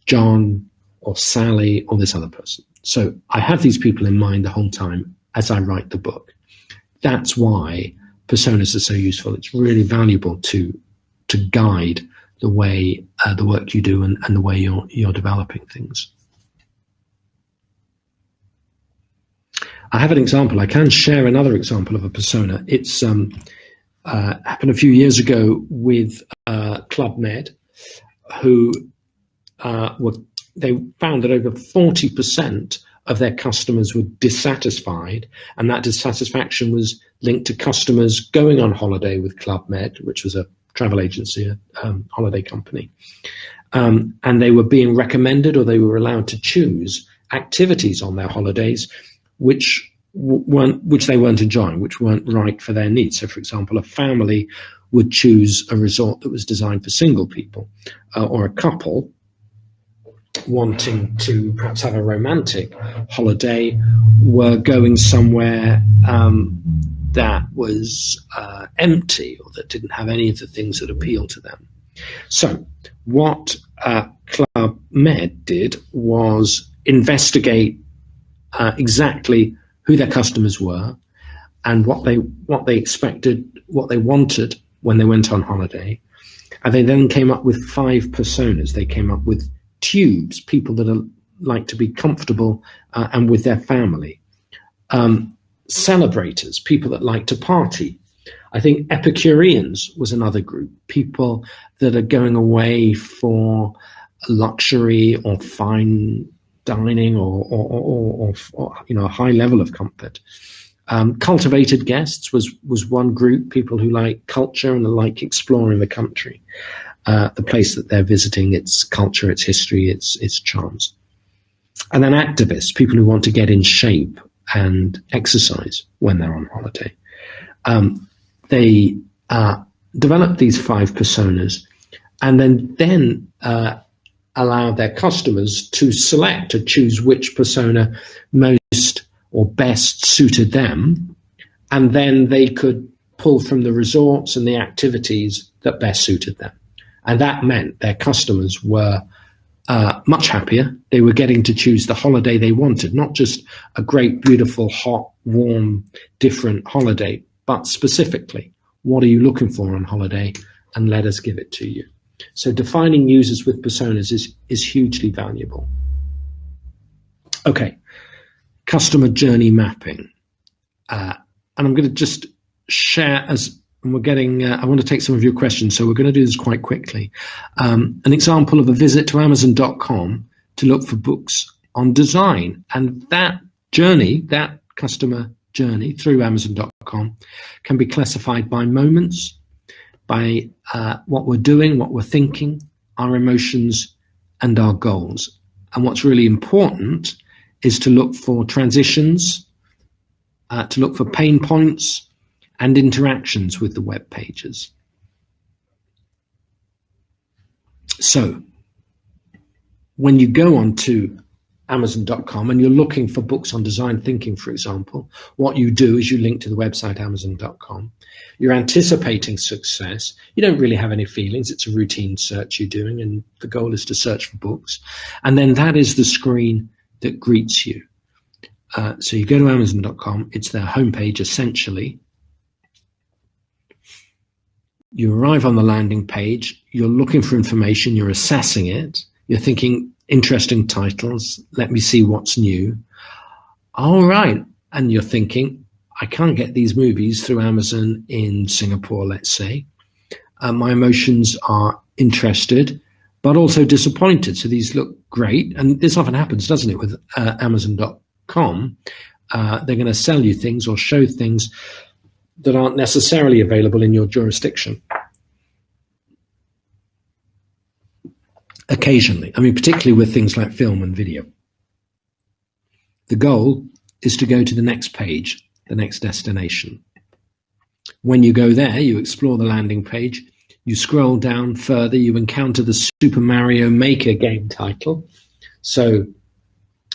John or Sally or this other person? So I have these people in mind the whole time as I write the book. That's why personas are so useful. It's really valuable to guide the way the work you do and the way you're developing things. I have an example. I can share another example of a persona. It's happened a few years ago with Club Med, who they found that over 40% of their customers were dissatisfied, and that dissatisfaction was linked to customers going on holiday with Club Med, which was a travel agency, a holiday company, and they were being recommended, or they were allowed to choose activities on their holidays which they weren't enjoying, which weren't right for their needs. So, for example, a family would choose a resort that was designed for single people, or a couple wanting to perhaps have a romantic holiday were going somewhere that was empty, or that didn't have any of the things that appeal to them. So what Club Med did was investigate exactly who their customers were and what they expected, what they wanted when they went on holiday. And they then came up with 5 personas. They came up with tubes, people that like to be comfortable and with their family. Celebrators, people that like to party. I think Epicureans was another group, people that are going away for luxury or fine dining or a high level of comfort. Cultivated guests was one group, people who like culture and like exploring the country, the place that they're visiting, its culture, its history, its charms. And then activists, people who want to get in shape and exercise when they're on holiday. They developed these 5 personas, and then allowed their customers to select, to choose which persona most or best suited them, and then they could pull from the resorts and the activities that best suited them. And that meant their customers were much happier. They were getting to choose the holiday they wanted, not just a great, beautiful, hot, warm, different holiday, but specifically, what are you looking for on holiday, and let us give it to you. So defining users with personas is hugely valuable. Okay, customer journey mapping. And I'm going to just share and we're getting, I want to take some of your questions, so we're going to do this quite quickly. An example of a visit to Amazon.com to look for books on design. And that journey, that customer journey through Amazon.com can be classified by moments, by what we're doing, what we're thinking, our emotions, and our goals. And what's really important is to look for transitions, to look for pain points, and interactions with the web pages. So when you go on to Amazon.com and you're looking for books on design thinking, for example, what you do is you link to the website Amazon.com. You're anticipating success. You don't really have any feelings. It's a routine search you're doing, and the goal is to search for books. And then that is the screen that greets you. So you go to Amazon.com. It's their homepage, essentially. You arrive on the landing page. You're looking for information. You're assessing it. You're thinking, interesting titles. Let me see what's new. All right. And you're thinking, I can't get these movies through Amazon in Singapore, let's say. My emotions are interested, but also disappointed. So these look great. And this often happens, doesn't it, with Amazon.com? They're going to sell you things or show things that aren't necessarily available in your jurisdiction. Occasionally, I mean, particularly with things like film and video. The goal is to go to the next page, the next destination. When you go there, you explore the landing page, you scroll down further, you encounter the Super Mario Maker game title. So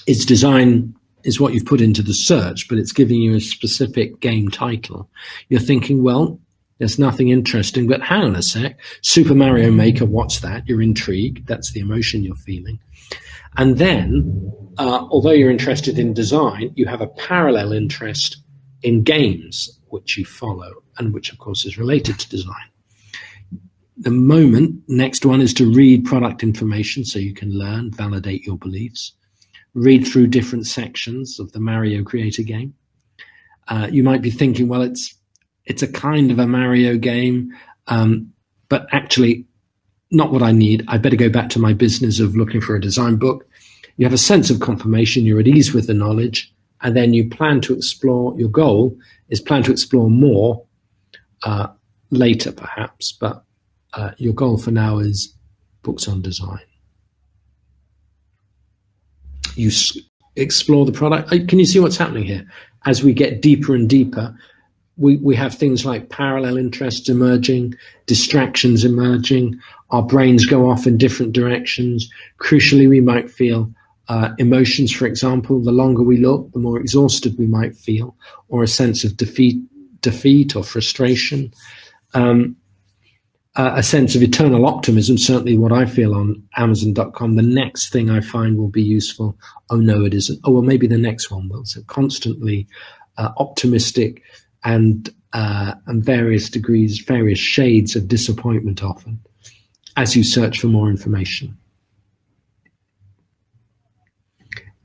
its design is what you've put into the search, but it's giving you a specific game title. You're thinking, well, There's nothing interesting, but hang on a sec. Super Mario Maker, what's that? You're intrigued. That's the emotion you're feeling. And then, although you're interested in design, you have a parallel interest in games, which you follow, and which, of course, is related to design. The next one is to read product information so you can learn, validate your beliefs. Read through different sections of the Mario Creator game. You might be thinking, well, it's a kind of a Mario game, but actually not what I need. I better go back to my business of looking for a design book. You have a sense of confirmation, you're at ease with the knowledge, and then you plan to explore, your goal is plan to explore more later perhaps, but your goal for now is books on design. You explore the product. Can you see what's happening here? As we get deeper and deeper, we have things like parallel interests emerging, distractions emerging, our brains go off in different directions. Crucially, we might feel emotions, for example. The longer we look, the more exhausted we might feel, or a sense of defeat or frustration. A sense of eternal optimism, certainly what I feel on Amazon.com. The next thing I find will be useful. Oh, no, it isn't. Oh, well, maybe the next one will. So constantly optimistic and various degrees, various shades of disappointment often as you search for more information.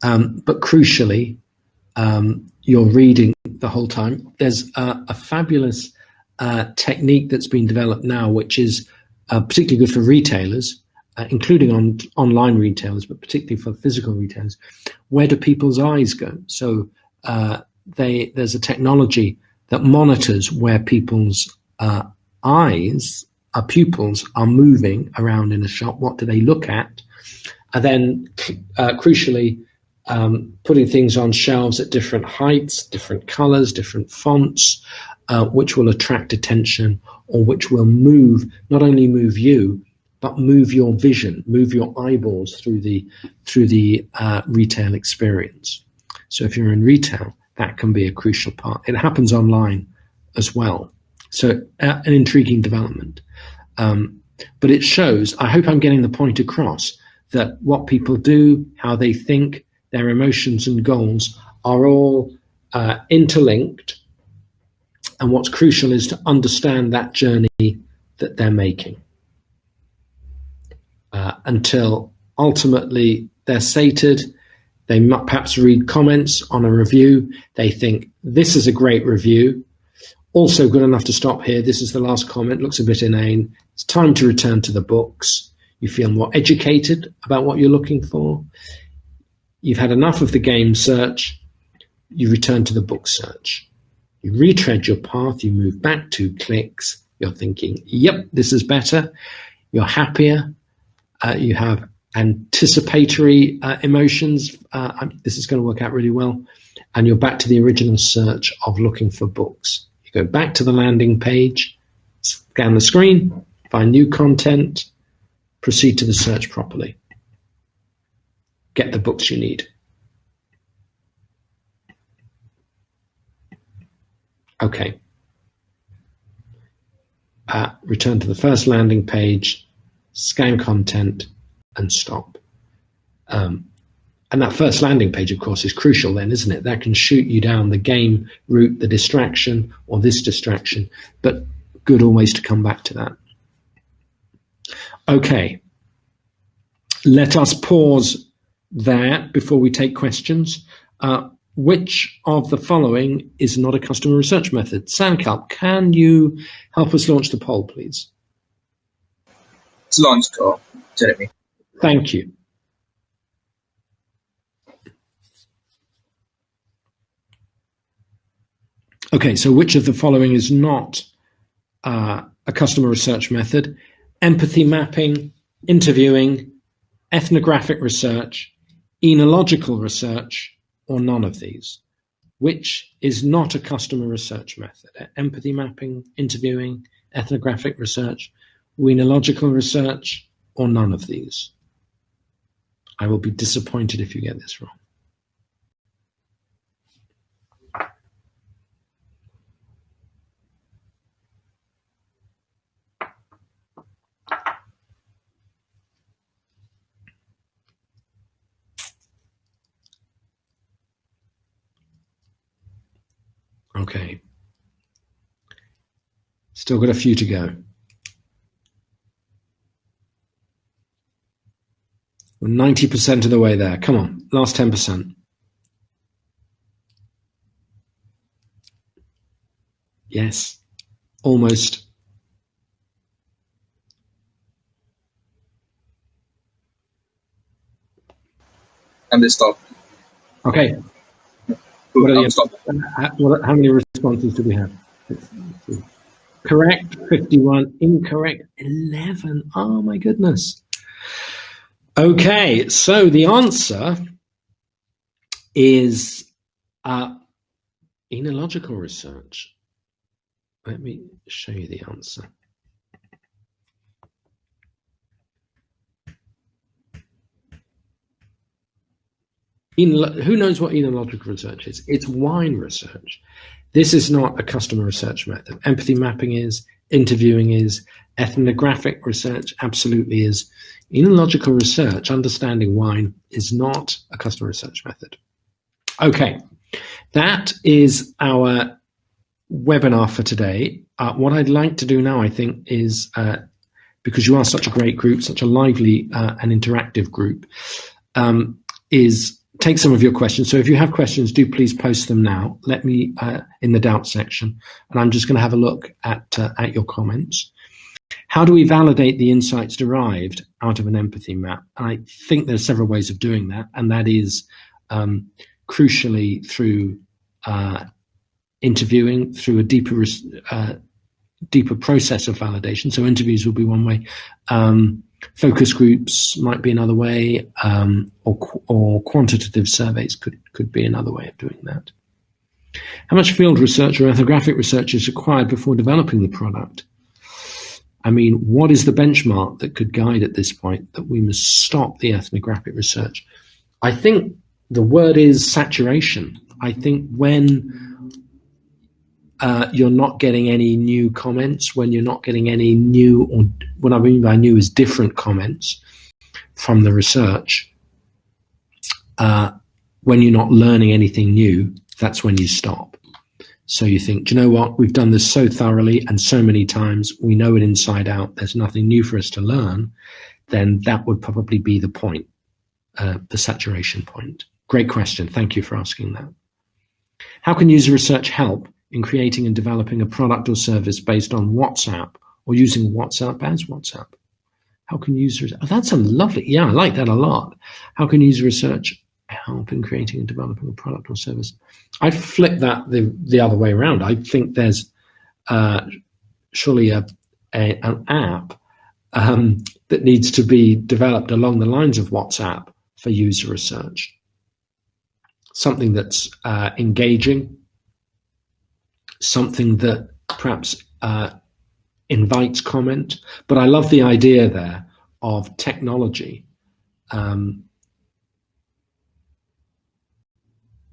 But crucially, you're reading the whole time. There's a fabulous technique that's been developed now, which is particularly good for retailers, including online retailers, but particularly for physical retailers. Where do people's eyes go? So there's a technology that monitors where people's pupils are moving around in a shop. What do they look at? And then, crucially, putting things on shelves at different heights, different colors, different fonts, which will attract attention, or which will not only move you, but move your vision, move your eyeballs through the retail experience. So if you're in retail, that can be a crucial part. It happens online as well. So an intriguing development. But it shows, I hope I'm getting the point across, that what people do, how they think, their emotions and goals are all interlinked. And what's crucial is to understand that journey that they're making until ultimately they're sated. They might perhaps read comments on a review. They think, this is a great review. Also good enough to stop here. This is the last comment. Looks a bit inane. It's time to return to the books. You feel more educated about what you're looking for. You've had enough of the game search. You return to the book search. You retread your path. You move back 2 clicks. You're thinking, yep, this is better. You're happier. You have anticipatory emotions. This is going to work out really well. And you're back to the original search of looking for books. You go back to the landing page, scan the screen, find new content, proceed to the search properly. Get the books you need. Okay. Return to the first landing page, scan content, and stop. And that first landing page, of course, is crucial then, isn't it? That can shoot you down the game route, the distraction, or this distraction, but good always to come back to that. Okay. Let us pause there before we take questions. Which of the following is not a customer research method? Sankalp, can you help us launch the poll, please? It's launched, Jeremy. Thank you. Okay, so which of the following is not a customer research method? Empathy mapping, interviewing, ethnographic research, enological research, or none of these? Which is not a customer research method? Empathy mapping, interviewing, ethnographic research, enological research, or none of these? I will be disappointed if you get this wrong. Okay. Still got a few to go. We're 90% of the way there. Come on, last 10%. Yes, almost. And they stopped. Okay. Cool. How many responses do we have? Let's see. Correct, 51. Incorrect, 11. Oh, my goodness. Okay, so the answer is enological research. Let me show you the answer. Who knows what enological research is? It's wine research. This is not a customer research method. Empathy mapping is, interviewing is, ethnographic research absolutely is. Enological research, understanding wine, is not a customer research method. Okay, that is our webinar for today. What I'd like to do now, I think, is, because you are such a great group, such a lively and interactive group, is take some of your questions. So if you have questions, do please post them now. Let me in the doubt section, and I'm just going to have a look at your comments. How do we validate the insights derived out of an empathy map? And I think there's several ways of doing that, and that is crucially through interviewing, through a deeper process of validation. So interviews will be one way. Focus groups might be another way, or quantitative surveys could be another way of doing that. How much field research or ethnographic research is required before developing the product? I mean, what is the benchmark that could guide at this point that we must stop the ethnographic research? I think the word is saturation. I think when you're not getting any new comments, when you're not getting any new, or what I mean by new is different comments from the research, when you're not learning anything new, that's when you stop. So you think, do you know what? We've done this so thoroughly and so many times, we know it inside out, there's nothing new for us to learn, then that would probably be the point, the saturation point. Great question. Thank you for asking that. How can user research help in creating and developing a product or service based on WhatsApp or using WhatsApp as WhatsApp? How can users, that's a lovely, yeah, I like that a lot. How can user research help in creating and developing a product or service? I'd flip that the other way around. I think there's surely an app that needs to be developed along the lines of WhatsApp for user research. Something that's engaging, something that perhaps invites comment. But I love the idea there of technology.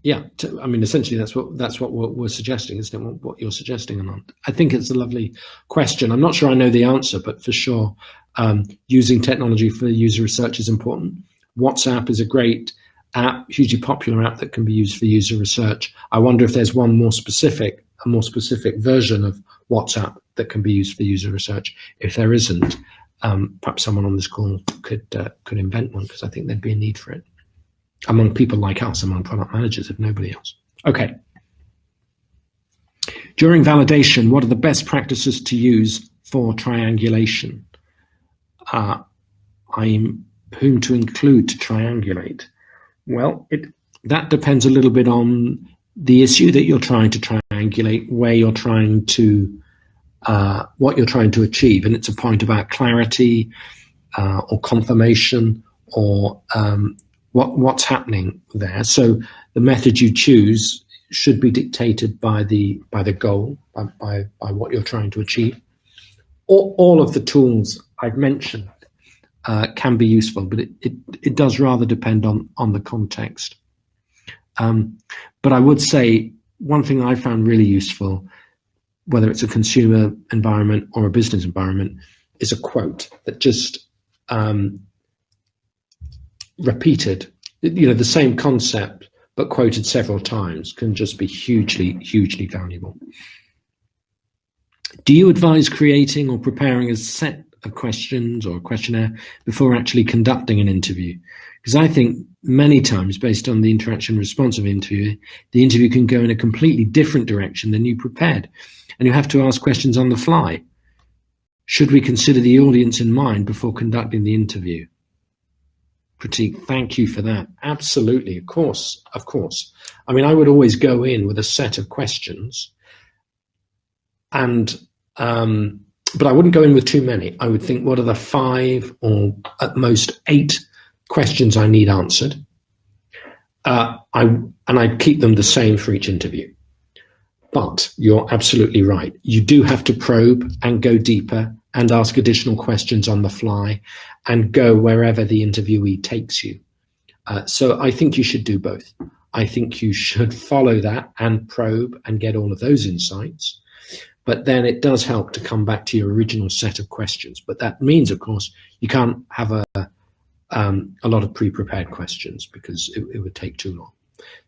Yeah, I mean, essentially, that's what we're suggesting, isn't it? What you're suggesting, or not? I think it's a lovely question. I'm not sure I know the answer, but for sure, using technology for user research is important. WhatsApp is a great app, hugely popular app that can be used for user research. I wonder if there's a more specific version of WhatsApp that can be used for user research. If there isn't, perhaps someone on this call could invent one, because I think there'd be a need for it among people like us, among product managers, if nobody else. Okay. During validation, what are the best practices to use for triangulation? Whom to include to triangulate? Well, that depends a little bit on the issue that you're trying to triangulate, where you're trying to, what you're trying to achieve. And it's a point about clarity or confirmation or what's happening there. So the method you choose should be dictated by the goal, by what you're trying to achieve. All of the tools I've mentioned can be useful, but it does rather depend on the context. But I would say one thing I found really useful, whether it's a consumer environment or a business environment, is a quote that just repeated, the same concept, but quoted several times, can just be hugely, hugely valuable. Do you advise creating or preparing a set of questions or a questionnaire before actually conducting an interview? Because I think many times, based on the interaction response of the interview can go in a completely different direction than you prepared, and you have to ask questions on the fly. Should we consider the audience in mind before conducting the interview? Pratik, thank you for that. Absolutely, of course, of course. I mean, I would always go in with a set of questions, and but I wouldn't go in with too many. I would think, what are the 5 or at most 8 questions I need answered? I'd keep them the same for each interview. But you're absolutely right. You do have to probe and go deeper and ask additional questions on the fly and go wherever the interviewee takes you. So I think you should do both. I think you should follow that and probe and get all of those insights. But then it does help to come back to your original set of questions. But that means, of course, you can't have a lot of pre-prepared questions because it would take too long.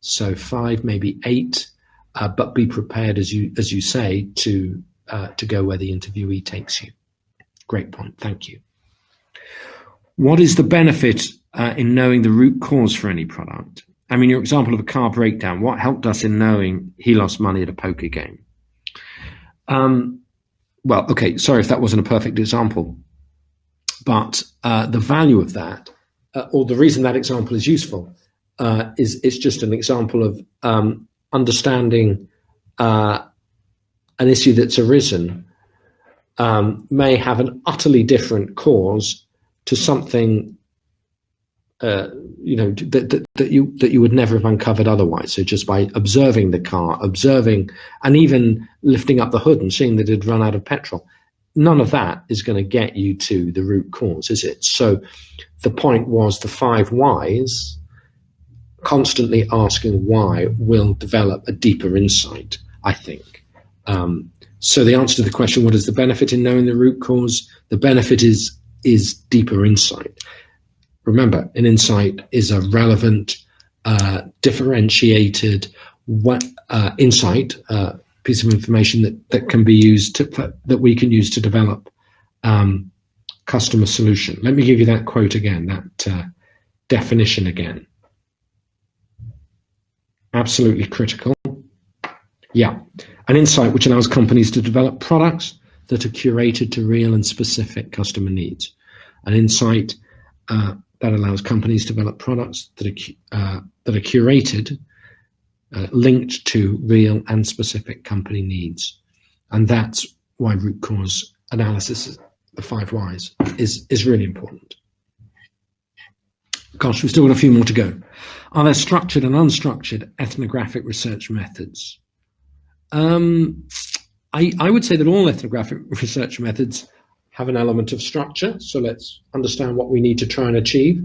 So 5, maybe 8, but be prepared, as you say, to go where the interviewee takes you. Great point. Thank you. What is the benefit in knowing the root cause for any product? I mean, your example of a car breakdown, what helped us in knowing he lost money at a poker game? Well, okay, sorry if that wasn't a perfect example, but the value of that, or the reason that example is useful, is it's just an example of understanding an issue that's arisen may have an utterly different cause to something that you would never have uncovered otherwise. So just by observing the car, observing and even lifting up the hood and seeing that it had run out of petrol, none of that is going to get you to the root cause, is it? So the point was the 5 whys. Constantly asking why will develop a deeper insight, I think. So the answer to the question, what is the benefit in knowing the root cause? The benefit is deeper insight. Remember, an insight is a relevant, differentiated insight, piece of information that can be used that we can use to develop customer solution. Let me give you that quote again, that definition again. Absolutely critical. Yeah, an insight which allows companies to develop products that are curated to real and specific customer needs. An insight that allows companies to develop products that are curated, linked to real and specific company needs. And that's why root cause analysis, the 5 whys, is really important. Gosh, we've still got a few more to go. Are there structured and unstructured ethnographic research methods? I would say that all ethnographic research methods have an element of structure. So let's understand what we need to try and achieve.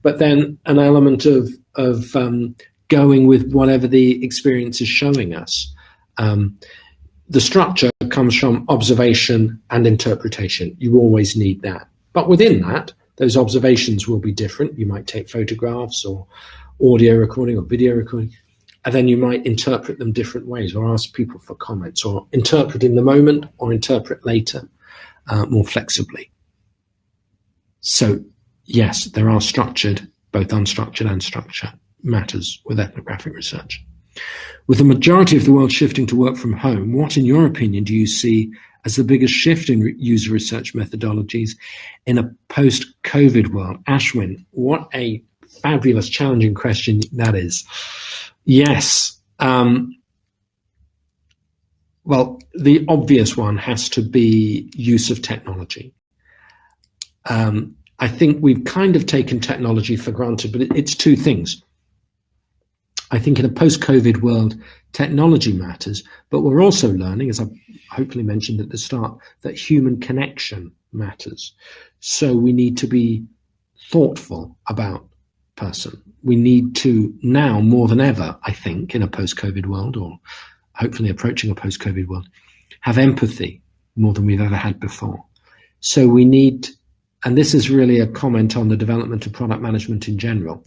But then an element of going with whatever the experience is showing us. The structure comes from observation and interpretation. You always need that. But within that, those observations will be different. You might take photographs or audio recording or video recording, and then you might interpret them different ways or ask people for comments or interpret in the moment or interpret later more flexibly. So yes, there are structured, both unstructured and structured matters with ethnographic research. With the majority of the world shifting to work from home, what, in your opinion, do you see as the biggest shift in user research methodologies in a post-COVID world? Ashwin, what a fabulous, challenging question that is. Yes. Well, the obvious one has to be use of technology. I think we've kind of taken technology for granted, but it's 2 things. I think in a post-COVID world, technology matters, but we're also learning, as I hopefully mentioned at the start, that human connection matters. So we need to be thoughtful about person. We need to now more than ever, I think, in a post-COVID world, or hopefully approaching a post-COVID world, have empathy more than we've ever had before. So we need, and this is really a comment on the development of product management in general,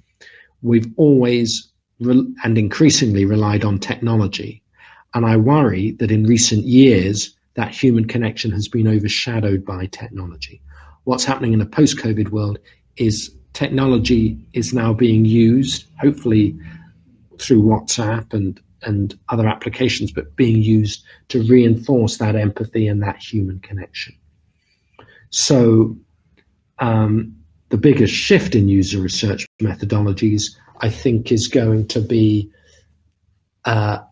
we've always and increasingly relied on technology. And I worry that in recent years, that human connection has been overshadowed by technology. What's happening in a post-COVID world is technology is now being used, hopefully through WhatsApp and other applications, but being used to reinforce that empathy and that human connection. So the biggest shift in user research methodologies, I think, is going to be that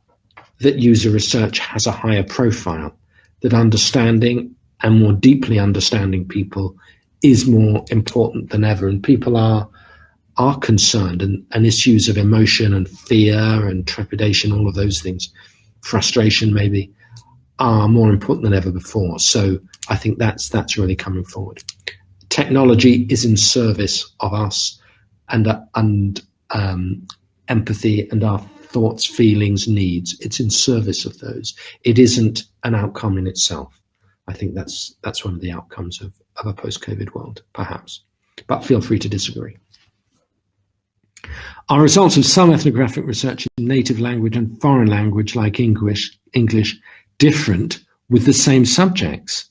user research has a higher profile, that understanding and more deeply understanding people is more important than ever, and people are concerned, and issues of emotion and fear and trepidation, all of those things, frustration maybe, are more important than ever before. So I think that's really coming forward. Technology is in service of us and empathy and our thoughts, feelings, needs. It's in service of those. It isn't an outcome in itself. I think that's one of the outcomes of a post-COVID world, perhaps. But feel free to disagree. Are results of some ethnographic research in native language and foreign language like English different with the same subjects?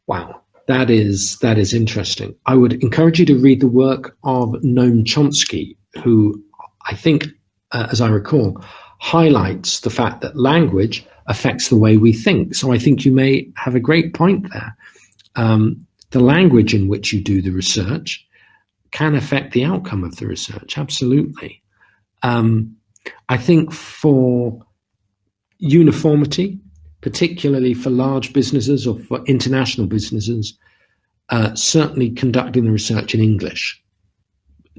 Wow, that is interesting. I would encourage you to read the work of Noam Chomsky, who I think, as I recall, highlights the fact that language affects the way we think. So I think you may have a great point there. The language in which you do the research can affect the outcome of the research, absolutely. I think for uniformity, particularly for large businesses or for international businesses, certainly conducting the research in English,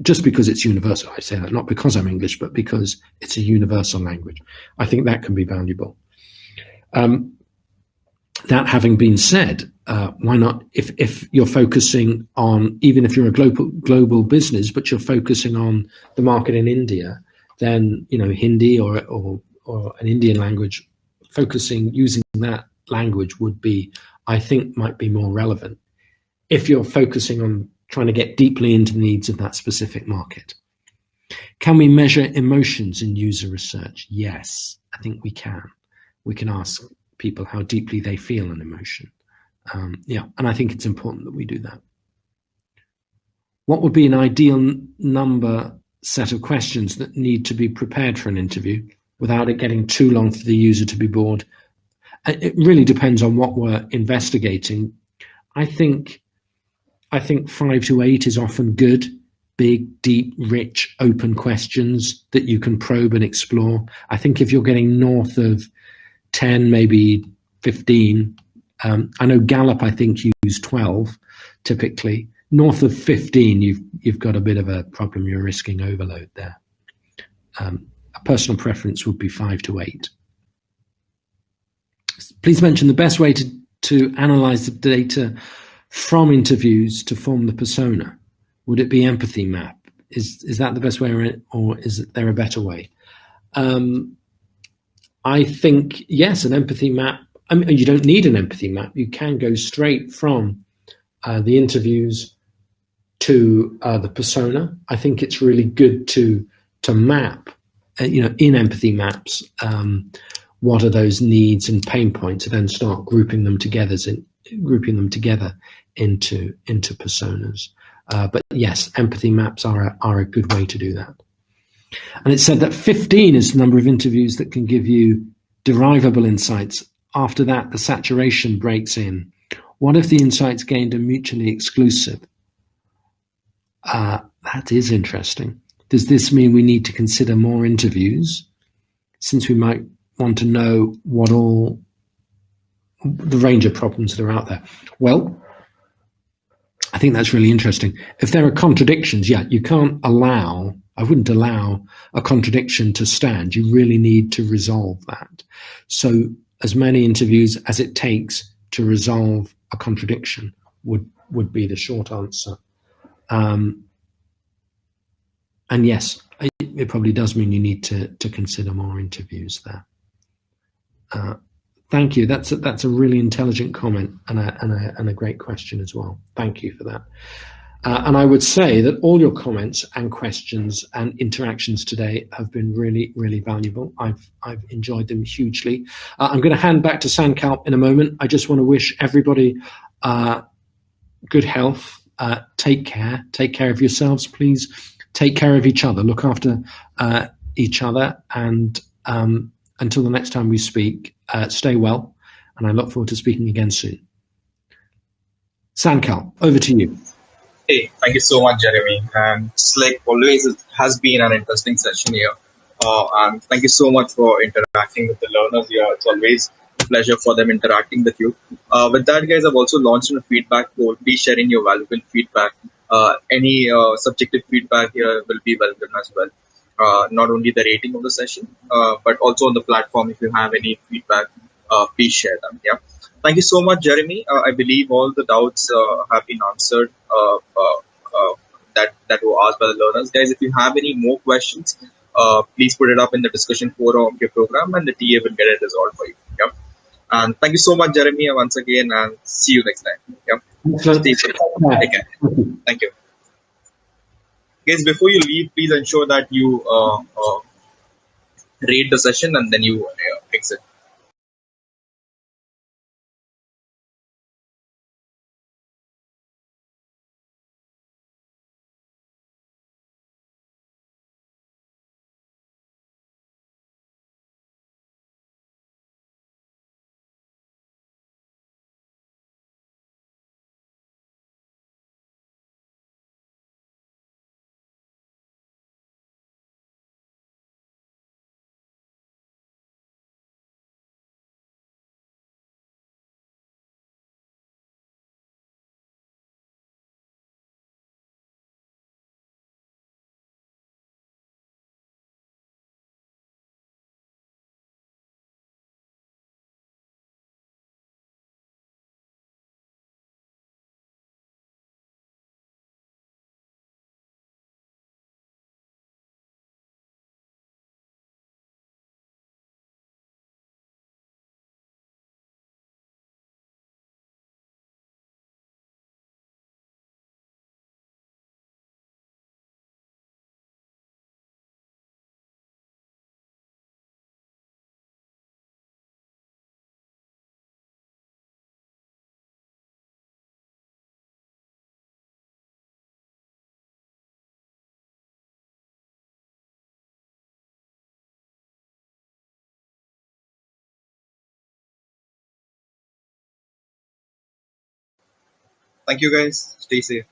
just because it's universal. I say that not because I'm English, but because it's a universal language. I think that can be valuable. That having been said, why not, if you're focusing on, even if you're a global business, but you're focusing on the market in India, then Hindi or an Indian language, using that language would be, I think, might be more relevant if you're focusing on trying to get deeply into the needs of that specific market. Can we measure emotions in user research? Yes, I think we can. We can ask people how deeply they feel an emotion. And I think it's important that we do that. What would be an ideal set of questions that need to be prepared for an interview without it getting too long for the user to be bored? It really depends on what we're investigating. I think 5 to 8 is often good. Big, deep, rich, open questions that you can probe and explore. I think if you're getting north of 10, maybe 15, I know Gallup, I think, use 12 typically. North of 15, you've got a bit of a problem. You're risking overload there. A personal preference would be 5 to 8. Please mention the best way to analyze the data from interviews to form the persona. Would it be empathy map? Is that the best way, or is there a better way? I think, yes, an empathy map. I mean, you don't need an empathy map. You can go straight from the interviews to the persona. I think it's really good to map, in empathy maps, what are those needs and pain points, and then start grouping them together into personas. But yes, empathy maps are a good way to do that. And it's said that 15 is the number of interviews that can give you derivable insights. After that, the saturation breaks in. What if the insights gained are mutually exclusive? That is interesting. Does this mean we need to consider more interviews, since we might want to know what all the range of problems that are out there? Well, I think that's really interesting. If there are contradictions, I wouldn't allow a contradiction to stand. You really need to resolve that. So as many interviews as it takes to resolve a contradiction would be the short answer. And yes, it probably does mean you need to consider more interviews there. Thank you. That's a really intelligent comment and a great question as well. Thank you for that. And I would say that all your comments and questions and interactions today have been really, really valuable. I've enjoyed them hugely. I'm going to hand back to Sankalp in a moment. I just want to wish everybody good health. Take care. Take care of yourselves, please. Take care of each other. Look after each other. And until the next time we speak, stay well. And I look forward to speaking again soon. Sankalp, over to you. Hey, thank you so much, Jeremy. And just like always, it has been an interesting session here. And thank you so much for interacting with the learners here. It's always a pleasure for them interacting with you. With that, guys, I've also launched a feedback poll. Please share in your valuable feedback. Any subjective feedback here will be welcome as well. Not only the rating of the session, but also on the platform. If you have any feedback, please share them. Yeah. Thank you so much, Jeremy. I believe all the doubts have been answered that were asked by the learners. Guys, if you have any more questions, please put it up in the discussion forum of your program, and the TA will get it resolved for you. Yep. And thank you so much, Jeremy, once again, and see you next time. Yep. Stay safe. Take care. Thank you. Guys, before you leave, please ensure that you rate the session and then you exit. Thank you, guys. Stay safe.